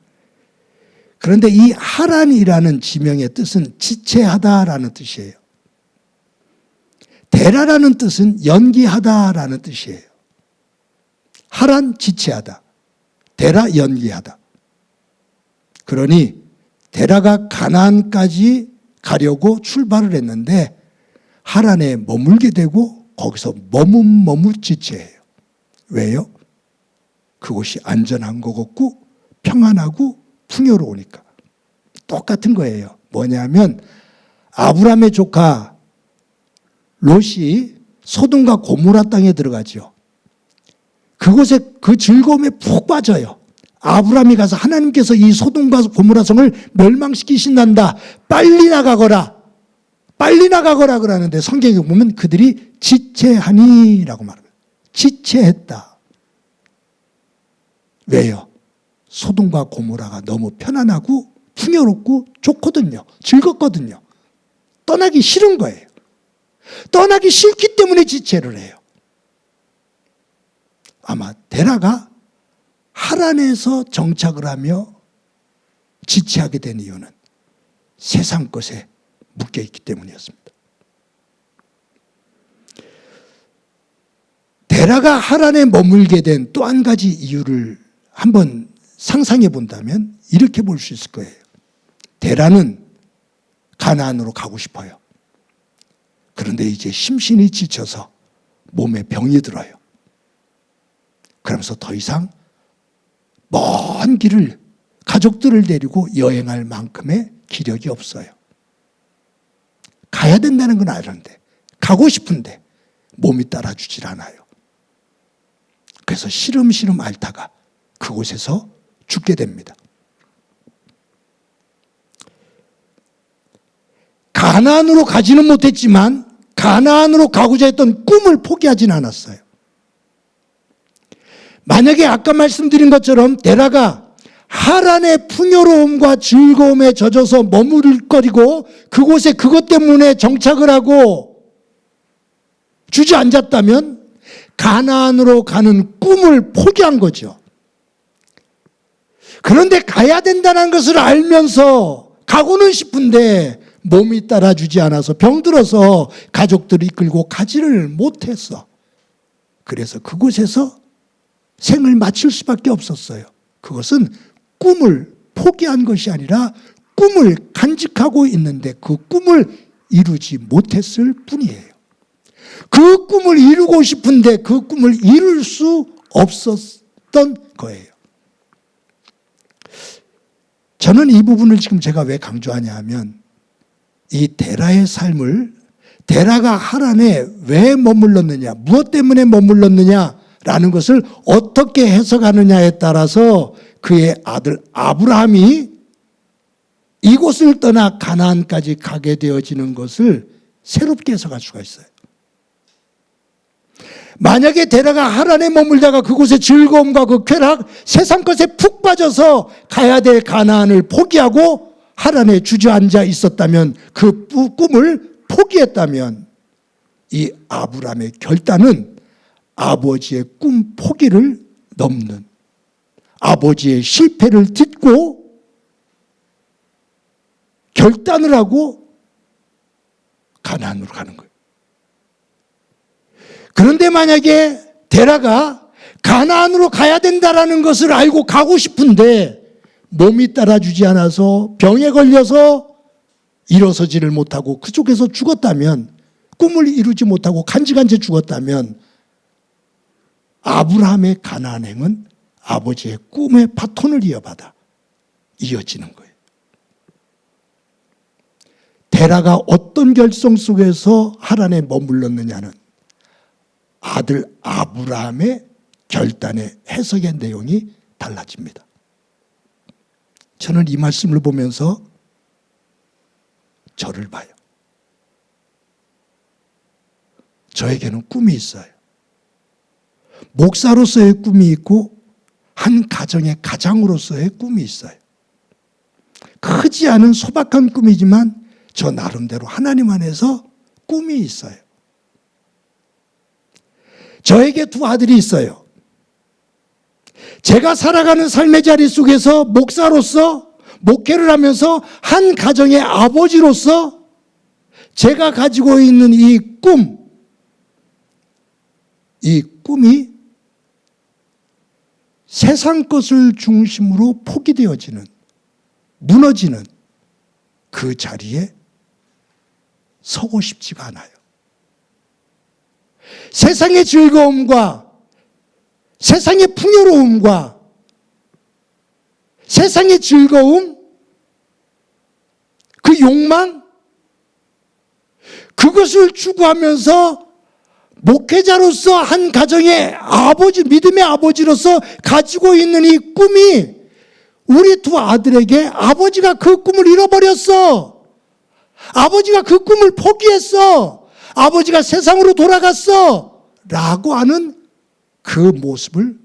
그런데 이 하란이라는 지명의 뜻은 지체하다라는 뜻이에요. 데라라는 뜻은 연기하다라는 뜻이에요. 하란, 지체하다. 데라, 연기하다. 그러니 데라가 가나안까지 가려고 출발을 했는데 하란에 머물게 되고 거기서 머뭇지체해요. 왜요? 그곳이 안전한 것 같고 평안하고 풍요로우니까. 똑같은 거예요. 뭐냐면 아브라함의 조카 롯이 소돔과 고모라 땅에 들어가죠. 그곳에 그 즐거움에 푹 빠져요. 아브라함이 가서 하나님께서 이 소돔과 고모라 성을 멸망시키신단다. 빨리 나가거라 그러는데 성경에 보면 그들이 지체하니라고 말합니다. 지체했다. 왜요? 소돔과 고모라가 너무 편안하고 풍요롭고 좋거든요. 즐겁거든요. 떠나기 싫은 거예요. 떠나기 싫기 때문에 지체를 해요. 아마 데라가 하란에서 정착을 하며 지체하게 된 이유는 세상 것에 묶여있기 때문이었습니다. 데라가 하란에 머물게 된 또 한 가지 이유를 한번 상상해 본다면 이렇게 볼 수 있을 거예요. 데라는 가나안으로 가고 싶어요. 그런데 이제 심신이 지쳐서 몸에 병이 들어요. 그러면서 더 이상 먼 길을 가족들을 데리고 여행할 만큼의 기력이 없어요. 가야 된다는 건 아는데, 가고 싶은데 몸이 따라주질 않아요. 그래서 시름시름 앓다가 그곳에서 죽게 됩니다. 가나안으로 가지는 못했지만 가나안으로 가고자 했던 꿈을 포기하진 않았어요. 만약에 아까 말씀드린 것처럼 데라가 하란의 풍요로움과 즐거움에 젖어서 머무를거리고 그곳에 그것 때문에 정착을 하고 주저앉았다면 가나안으로 가는 꿈을 포기한 거죠. 그런데 가야 된다는 것을 알면서 가고는 싶은데 몸이 따라주지 않아서 병들어서 가족들을 이끌고 가지를 못했어. 그래서 그곳에서 생을 마칠 수밖에 없었어요. 그것은 꿈을 포기한 것이 아니라 꿈을 간직하고 있는데 그 꿈을 이루지 못했을 뿐이에요. 그 꿈을 이루고 싶은데 그 꿈을 이룰 수 없었던 거예요. 저는 이 부분을 지금 제가 왜 강조하냐 하면 이 데라의 삶을, 데라가 하란에 왜 머물렀느냐, 무엇 때문에 머물렀느냐라는 것을 어떻게 해석하느냐에 따라서 그의 아들 아브라함이 이곳을 떠나 가나안까지 가게 되어지는 것을 새롭게 해석할 수가 있어요. 만약에 데라가 하란에 머물다가 그곳의 즐거움과 그 쾌락, 세상 것에 푹 빠져서 가야 될 가나안을 포기하고 하란에 주저앉아 있었다면, 그 꿈을 포기했다면, 이 아브라함의 결단은 아버지의 꿈 포기를 넘는, 아버지의 실패를 딛고 결단을 하고 가나안으로 가는 거예요. 그런데 만약에 데라가 가나안으로 가야 된다라는 것을 알고 가고 싶은데 몸이 따라주지 않아서 병에 걸려서 일어서지를 못하고 그쪽에서 죽었다면, 꿈을 이루지 못하고 간직한 채 죽었다면, 아브라함의 가나안행은 아버지의 꿈의 바톤을 이어받아 이어지는 거예요. 데라가 어떤 결정 속에서 하란에 머물렀느냐는 아들 아브라함의 결단의 해석의 내용이 달라집니다. 저는 이 말씀을 보면서 저를 봐요. 저에게는 꿈이 있어요. 목사로서의 꿈이 있고 한 가정의 가장으로서의 꿈이 있어요. 크지 않은 소박한 꿈이지만 저 나름대로 하나님 안에서 꿈이 있어요. 저에게 두 아들이 있어요. 제가 살아가는 삶의 자리 속에서 목사로서 목회를 하면서 한 가정의 아버지로서 제가 가지고 있는 이 꿈이 세상 것을 중심으로 포기되어지는, 무너지는 그 자리에 서고 싶지가 않아요. 세상의 즐거움과 세상의 풍요로움과 세상의 즐거움, 그 욕망, 그것을 추구하면서 목회자로서 한 가정의 아버지, 믿음의 아버지로서 가지고 있는 이 꿈이 우리 두 아들에게 아버지가 그 꿈을 잃어버렸어. 아버지가 그 꿈을 포기했어. 아버지가 세상으로 돌아갔어. 라고 하는 그 모습을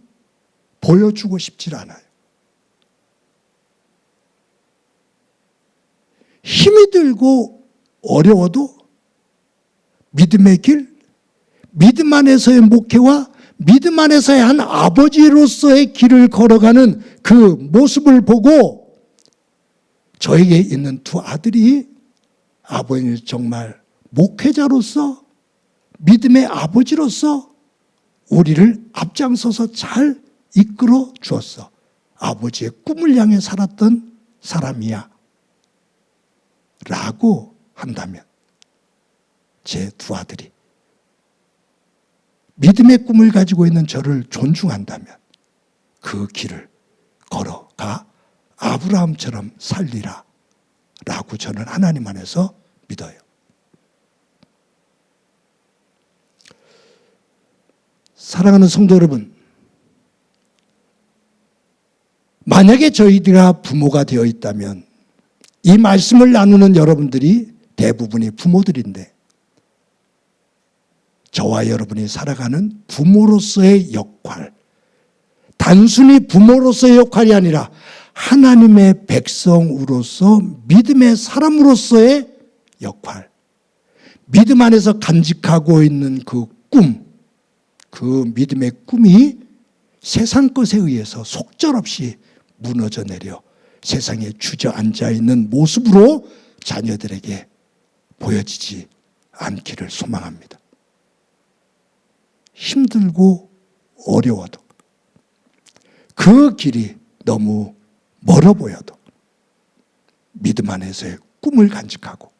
보여주고 싶지 않아요. 힘이 들고 어려워도 믿음의 길, 믿음 안에서의 목회와 믿음 안에서의 한 아버지로서의 길을 걸어가는 그 모습을 보고 저에게 있는 두 아들이 아버님 정말 목회자로서 믿음의 아버지로서 우리를 앞장서서 잘 이끌어 주었어. 아버지의 꿈을 향해 살았던 사람이야. 라고 한다면 제 두 아들이 믿음의 꿈을 가지고 있는 저를 존중한다면 그 길을 걸어가 아브라함처럼 살리라 라고 저는 하나님 안에서 믿어요. 사랑하는 성도 여러분, 만약에 저희가 부모가 되어 있다면 이 말씀을 나누는 여러분들이 대부분이 부모들인데 저와 여러분이 살아가는 부모로서의 역할, 단순히 부모로서의 역할이 아니라 하나님의 백성으로서 믿음의 사람으로서의 역할, 믿음 안에서 간직하고 있는 그 꿈, 그 믿음의 꿈이 세상 것에 의해서 속절없이 무너져 내려 세상에 주저앉아 있는 모습으로 자녀들에게 보여지지 않기를 소망합니다. 힘들고 어려워도 그 길이 너무 멀어 보여도 믿음 안에서의 꿈을 간직하고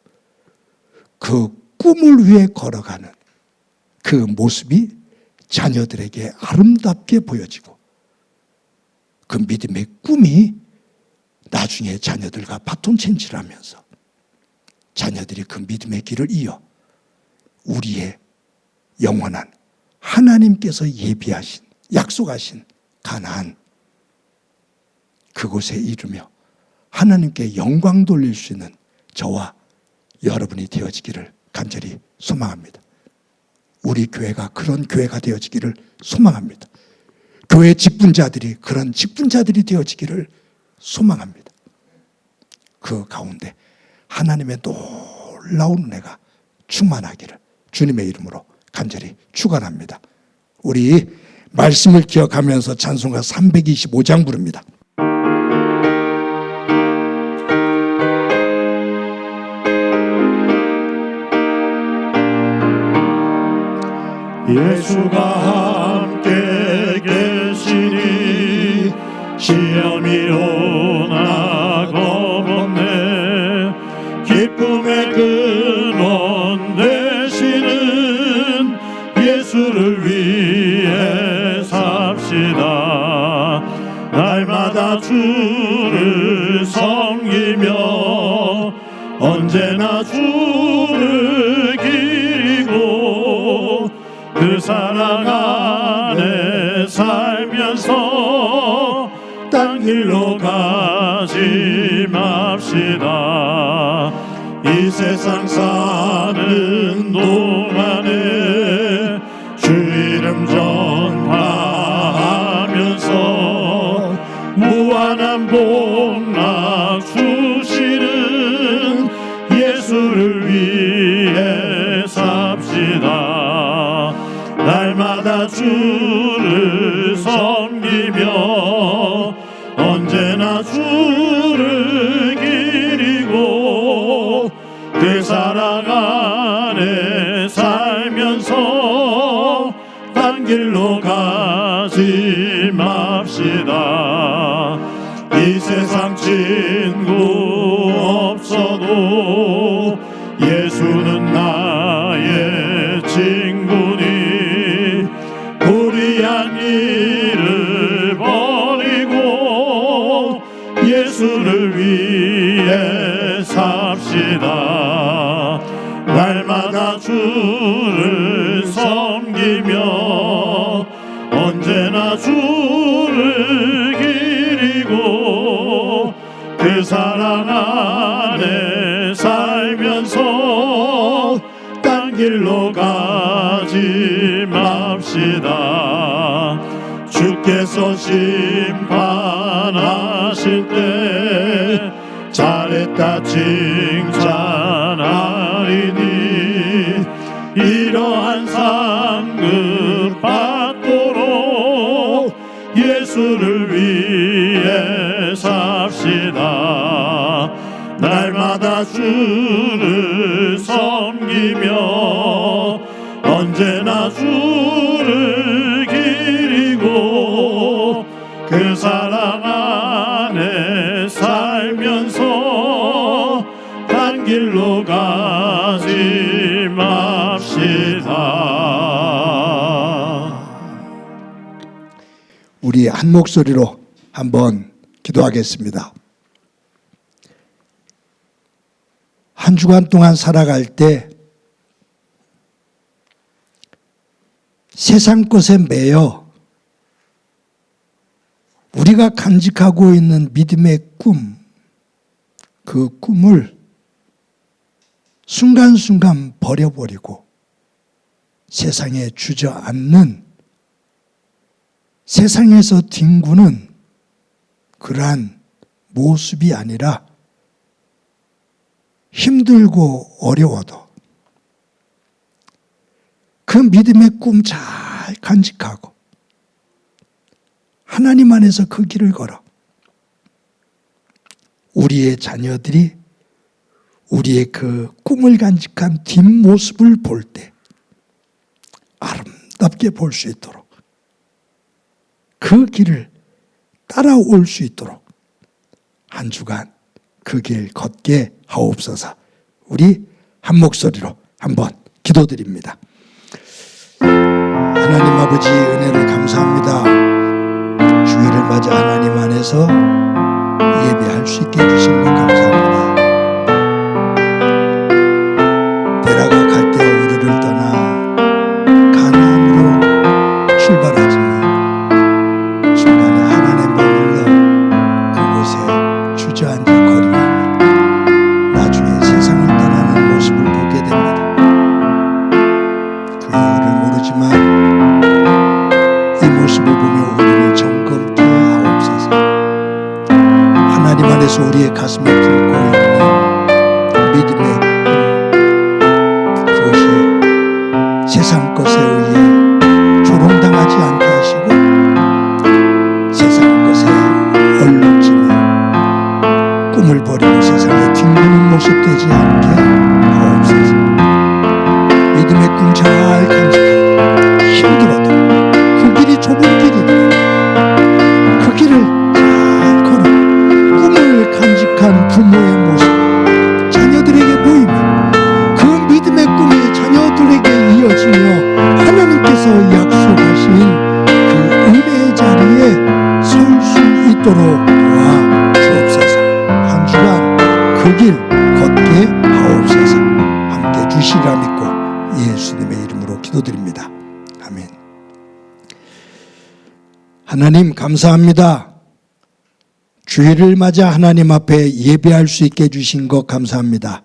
그 꿈을 위해 걸어가는 그 모습이 자녀들에게 아름답게 보여지고 그 믿음의 꿈이 나중에 자녀들과 바톤 체인지를 하면서 자녀들이 그 믿음의 길을 이어 우리의 영원한 하나님께서 예비하신, 약속하신 가나안, 그곳에 이르며 하나님께 영광 돌릴 수 있는 저와 여러분이 되어지기를 간절히 소망합니다. 우리 교회가 그런 교회가 되어지기를 소망합니다. 교회 직분자들이 그런 직분자들이 되어지기를 소망합니다. 그 가운데 하나님의 놀라운 은혜가 충만하기를 주님의 이름으로 간절히 축원합니다. 우리 말씀을 기억하면서 찬송가 325장 부릅니다. 예수가 함께 계시니 시험이 오나 겁없네. 기쁨의 근원 되시는 예수를 위해 삽시다. 날마다 주를 섬기며 언제나 주를 기리고 그 사랑 안에 살면서 딴 길로 가지 맙시다. 이 세상 사는 동안에 주 이름 전파하면서 무한한 복락 주시는 예수를 위해 삽시다. 날마다 주를 섬기며 언제나 주를 기리고 그 사랑 안에 살면서 딴 길로 가지 맙시다. 이 세상 친구 없어도 예수는 나의 친구니 불의한 일을 버리고 예수를 위해 삽시다. 날마다 주를 섬기며 언제나 주를 기리고 그 사랑 안에 살면서 딴 길로 가지 맙시다. 주께서 심판하실 때 잘했다 칭찬하리니 이러한 상급 받도록 예수를 위해 삽시다. 날마다 주를 섬기며 언제나 주를 기리고 그 사랑 안에 살면서 딴 길로 가지 맙시다. 우리 한 목소리로 한번 기도하겠습니다. 한 주간 동안 살아갈 때 세상 것에 매여 우리가 간직하고 있는 믿음의 꿈, 그 꿈을 순간순간 버려버리고 세상에 주저앉는, 세상에서 뒹구는 그러한 모습이 아니라 힘들고 어려워도 그 믿음의 꿈 잘 간직하고 하나님 안에서 그 길을 걸어 우리의 자녀들이 우리의 그 꿈을 간직한 뒷모습을 볼 때 아름답게 볼 수 있도록 그 길을 따라올 수 있도록 한 주간 그 길 걷게 하옵소서. 우리 한 목소리로 한번 기도드립니다. 하나님 아버지 은혜를 감사합니다. 주일을 맞아 하나님 안에서 예배할 수 있게 해주신 것 감사합니다. 데라가 갈대아 우르를 떠나 가나안으로 출발하지만 중간에 하란에 머물러 안에서 우리의 가슴에 품고 있는 믿음의 그것이 세상 것에 의해 조롱당하지 않게 하시고 세상 것에 얼룩지며 꿈을 버리고 세상에 뒹구는 모습 되지 않게 하옵소서. 믿음의 꿈 잘 간직하고 힘들어도 그 길이 좁은 길이니 그 길을 잘 걸어 꿈을 간직한 부모의 모습 자녀들에게 보이면 그 믿음의 꿈이 자녀들에게 이어지며 하나님께서 약속하신 그 은혜의 자리에 설 수 있도록 도와주옵소서. 한 주간 그 길 걷게 하옵소서. 함께 주시리라 믿고 예수님의 이름으로 기도드립니다. 아멘. 하나님 감사합니다. 주일을 맞아 하나님 앞에 예배할 수 있게 해주신 것 감사합니다.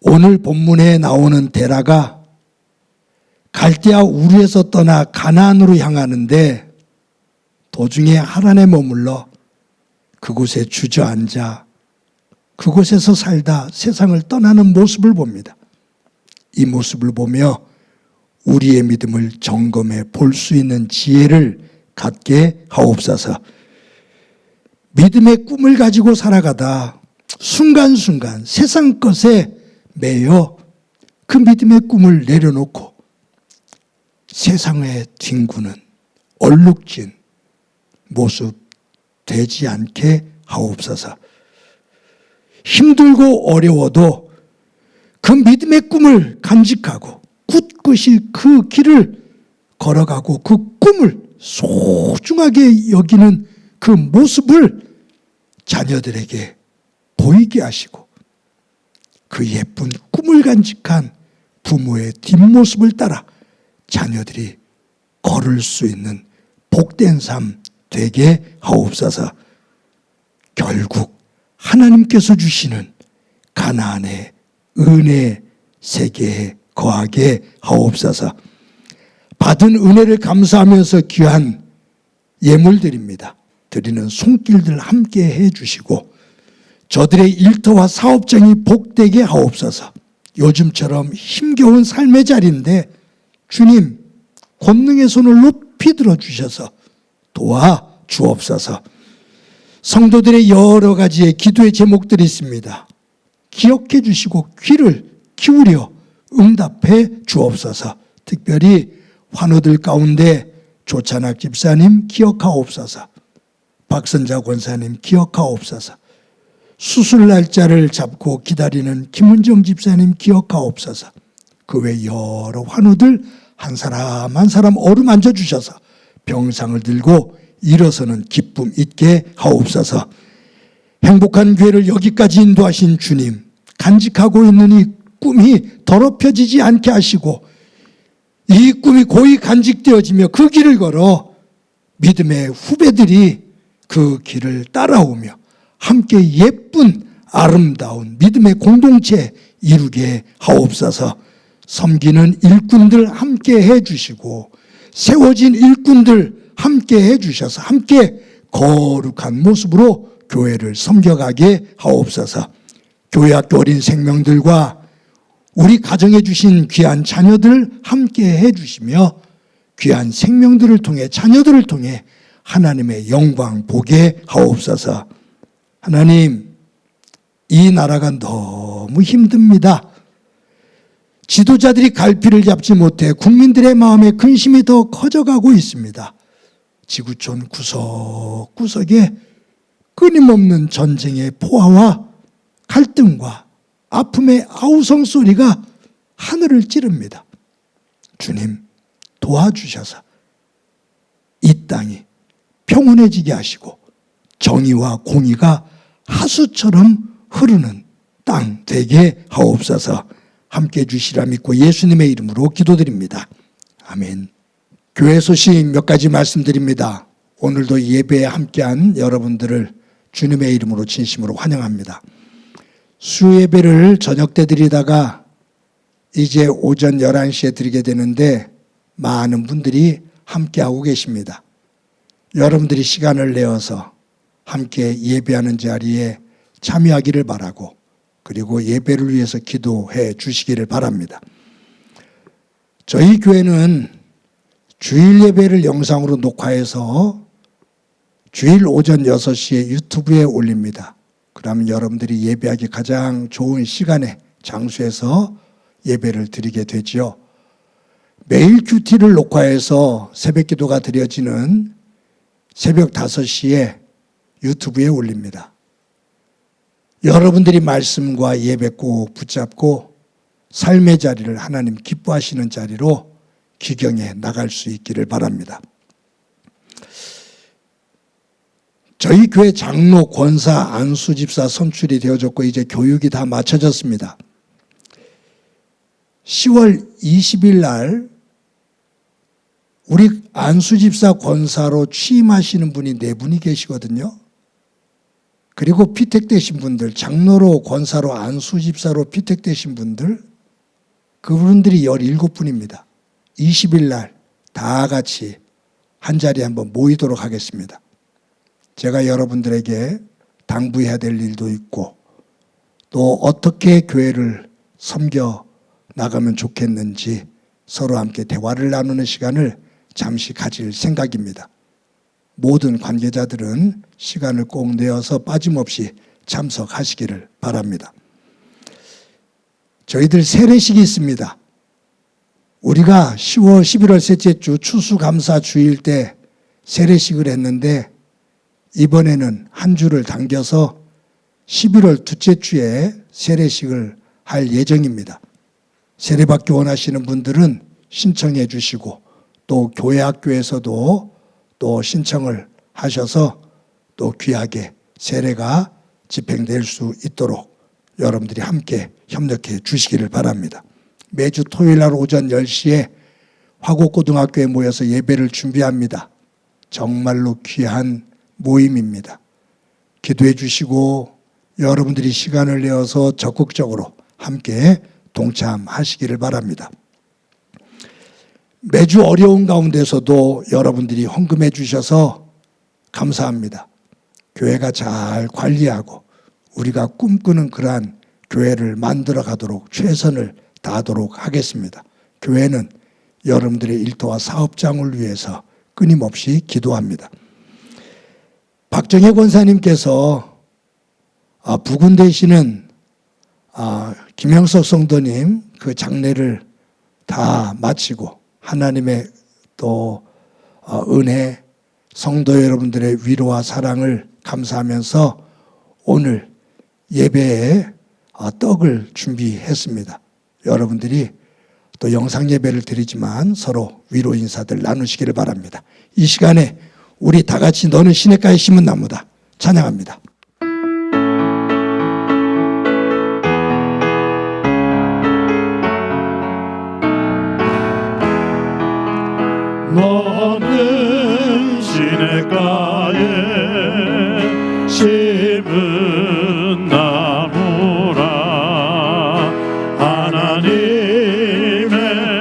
오늘 본문에 나오는 데라가 갈대아 우르에서 떠나 가나안으로 향하는데 도중에 하란에 머물러 그곳에 주저앉아 그곳에서 살다 세상을 떠나는 모습을 봅니다. 이 모습을 보며 우리의 믿음을 점검해 볼 수 있는 지혜를 갖게 하옵소서. 믿음의 꿈을 가지고 살아가다 순간순간 세상 것에 매여 그 믿음의 꿈을 내려놓고 세상에 뒹구는 얼룩진 모습 되지 않게 하옵소서. 힘들고 어려워도 그 믿음의 꿈을 간직하고 굳굳이 그 길을 걸어가고 그 꿈을 소중하게 여기는 그 모습을 자녀들에게 보이게 하시고 그 예쁜 꿈을 간직한 부모의 뒷모습을 따라 자녀들이 걸을 수 있는 복된 삶 되게 하옵소서. 결국 하나님께서 주시는 가나안의 은혜 세계에 거하게 하옵소서. 받은 은혜를 감사하면서 귀한 예물 드립니다. 드리는 손길들 함께 해주시고 저들의 일터와 사업장이 복되게 하옵소서. 요즘처럼 힘겨운 삶의 자리인데 주님 권능의 손을 높이 들어주셔서 도와주옵소서. 성도들의 여러 가지의 기도의 제목들이 있습니다. 기억해 주시고 귀를 기울여 응답해 주옵소서. 특별히 환우들 가운데 조찬학 집사님 기억하옵소서. 박선자 권사님 기억하옵소서. 수술 날짜를 잡고 기다리는 김은정 집사님 기억하옵소서. 그 외 여러 환우들 한 사람 한 사람 어루만져 주셔서 병상을 들고 일어서는 기쁨 있게 하옵소서. 행복한 교회를 여기까지 인도하신 주님, 간직하고 있는 이 꿈이 더럽혀지지 않게 하시고 이 꿈이 고이 간직되어지며 그 길을 걸어 믿음의 후배들이 그 길을 따라오며 함께 예쁜 아름다운 믿음의 공동체 이루게 하옵소서. 섬기는 일꾼들 함께 해주시고 세워진 일꾼들 함께 해주셔서 함께 거룩한 모습으로 교회를 섬겨가게 하옵소서. 교회 학교 어린 생명들과 우리 가정에 주신 귀한 자녀들 함께 해주시며 귀한 생명들을 통해 자녀들을 통해 하나님의 영광 보게 하옵소서. 하나님, 이 나라가 너무 힘듭니다. 지도자들이 갈피를 잡지 못해 국민들의 마음에 근심이 더 커져가고 있습니다. 지구촌 구석구석에 끊임없는 전쟁의 포화와 갈등과 아픔의 아우성 소리가 하늘을 찌릅니다. 주님 도와주셔서 이 땅이 평온해지게 하시고 정의와 공의가 하수처럼 흐르는 땅 되게 하옵소서. 함께 주시라 믿고 예수님의 이름으로 기도드립니다. 아멘. 교회 소식 몇 가지 말씀드립니다. 오늘도 예배에 함께한 여러분들을 주님의 이름으로 진심으로 환영합니다. 수예배를 저녁 때 드리다가 이제 오전 11시에 드리게 되는데 많은 분들이 함께하고 계십니다. 여러분들이 시간을 내어서 함께 예배하는 자리에 참여하기를 바라고 그리고 예배를 위해서 기도해 주시기를 바랍니다. 저희 교회는 주일 예배를 영상으로 녹화해서 주일 오전 6시에 유튜브에 올립니다. 그러면 여러분들이 예배하기 가장 좋은 시간에 장소에서 예배를 드리게 되지요. 매일 큐티를 녹화해서 새벽 기도가 드려지는 새벽 5시에 유튜브에 올립니다. 여러분들이 말씀과 예배 꼭 붙잡고 삶의 자리를 하나님 기뻐하시는 자리로 기경해 나갈 수 있기를 바랍니다. 저희 교회 장로, 권사, 안수 집사 선출이 되어졌고 이제 교육이 다 마쳐졌습니다. 10월 20일 날 우리 안수 집사 권사로 취임하시는 분이 4분이 계시거든요. 그리고 피택되신 분들, 장로로 권사로 안수 집사로 피택되신 분들, 그분들이 17분입니다. 20일 날 다 같이 한 자리에 한번 모이도록 하겠습니다. 제가 여러분들에게 당부해야 될 일도 있고 또 어떻게 교회를 섬겨 나가면 좋겠는지 서로 함께 대화를 나누는 시간을 잠시 가질 생각입니다. 모든 관계자들은 시간을 꼭 내어서 빠짐없이 참석하시기를 바랍니다. 저희들 세례식이 있습니다. 우리가 10월 11월 셋째 주 추수감사 주일 때 세례식을 했는데 이번에는 한 주를 당겨서 11월 둘째 주에 세례식을 할 예정입니다. 세례받기 원하시는 분들은 신청해 주시고 또 교회 학교에서도 또 신청을 하셔서 또 귀하게 세례가 집행될 수 있도록 여러분들이 함께 협력해 주시기를 바랍니다. 매주 토요일 날 오전 10시에 화곡고등학교에 모여서 예배를 준비합니다. 정말로 귀한 모임입니다. 기도해 주시고 여러분들이 시간을 내어서 적극적으로 함께 동참하시기를 바랍니다. 매주 어려운 가운데서도 여러분들이 헌금해 주셔서 감사합니다. 교회가 잘 관리하고 우리가 꿈꾸는 그러한 교회를 만들어 가도록 최선을 다하도록 하겠습니다. 교회는 여러분들의 일터와 사업장을 위해서 끊임없이 기도합니다. 박정혜 권사님께서 부근되시는 김영석 성도님 그 장례를 다 마치고 하나님의 또 은혜, 성도 여러분들의 위로와 사랑을 감사하면서 오늘 예배에 떡을 준비했습니다. 여러분들이 또 영상 예배를 드리지만 서로 위로 인사들 나누시기를 바랍니다. 이 시간에 우리 다 같이 너는 시냇가에 심은 나무다 찬양합니다. 너는 시냇가에 심은 나무라 하나님의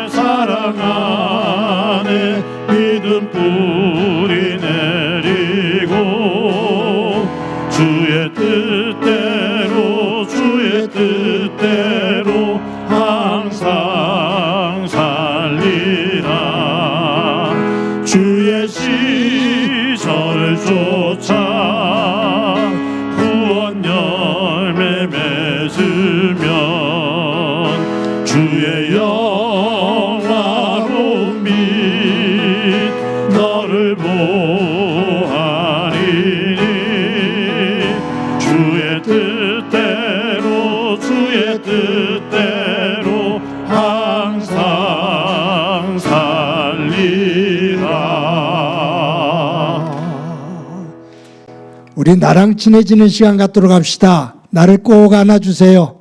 사랑 안에 믿음 뿌리 내리고 주의 뜻대로 항상 살리라 주의 시절을 쫓아 후원 열매 맺으면 주의 영화로운 빛 너를 보하리니 주의 뜻대로 항상 살리라. 우리 나랑 친해지는 시간 갖도록 합시다. 나를 꼭 안아주세요.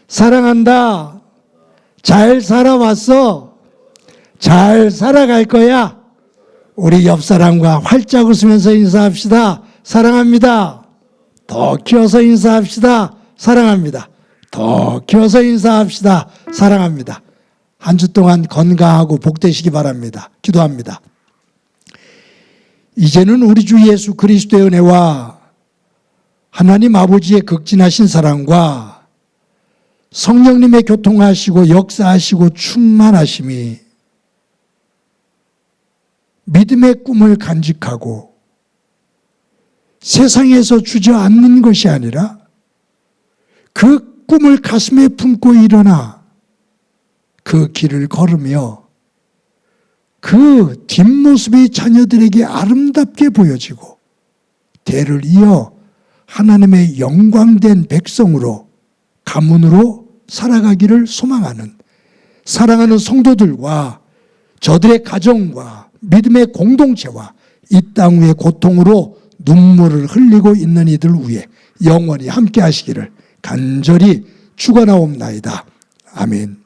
사랑한다. 잘 살아왔어. 잘 살아갈 거야. 우리 옆 사람과 활짝 웃으면서 인사합시다. 사랑합니다. 더 키워서 인사합시다. 사랑합니다. 더 키워서 인사합시다. 사랑합니다. 한 주 동안 건강하고 복되시기 바랍니다. 기도합니다. 이제는 우리 주 예수 그리스도의 은혜와 하나님 아버지의 극진하신 사랑과 성령님의 교통하시고 역사하시고 충만하심이 믿음의 꿈을 간직하고 세상에서 주저앉는 것이 아니라 그 꿈을 가슴에 품고 일어나 그 길을 걸으며 그 뒷모습이 자녀들에게 아름답게 보여지고 대를 이어 하나님의 영광된 백성으로 가문으로 살아가기를 소망하는 사랑하는 성도들과 저들의 가정과 믿음의 공동체와 이 땅 위의 고통으로 눈물을 흘리고 있는 이들 위해 영원히 함께 하시기를 간절히 축원하옵나이다. 아멘.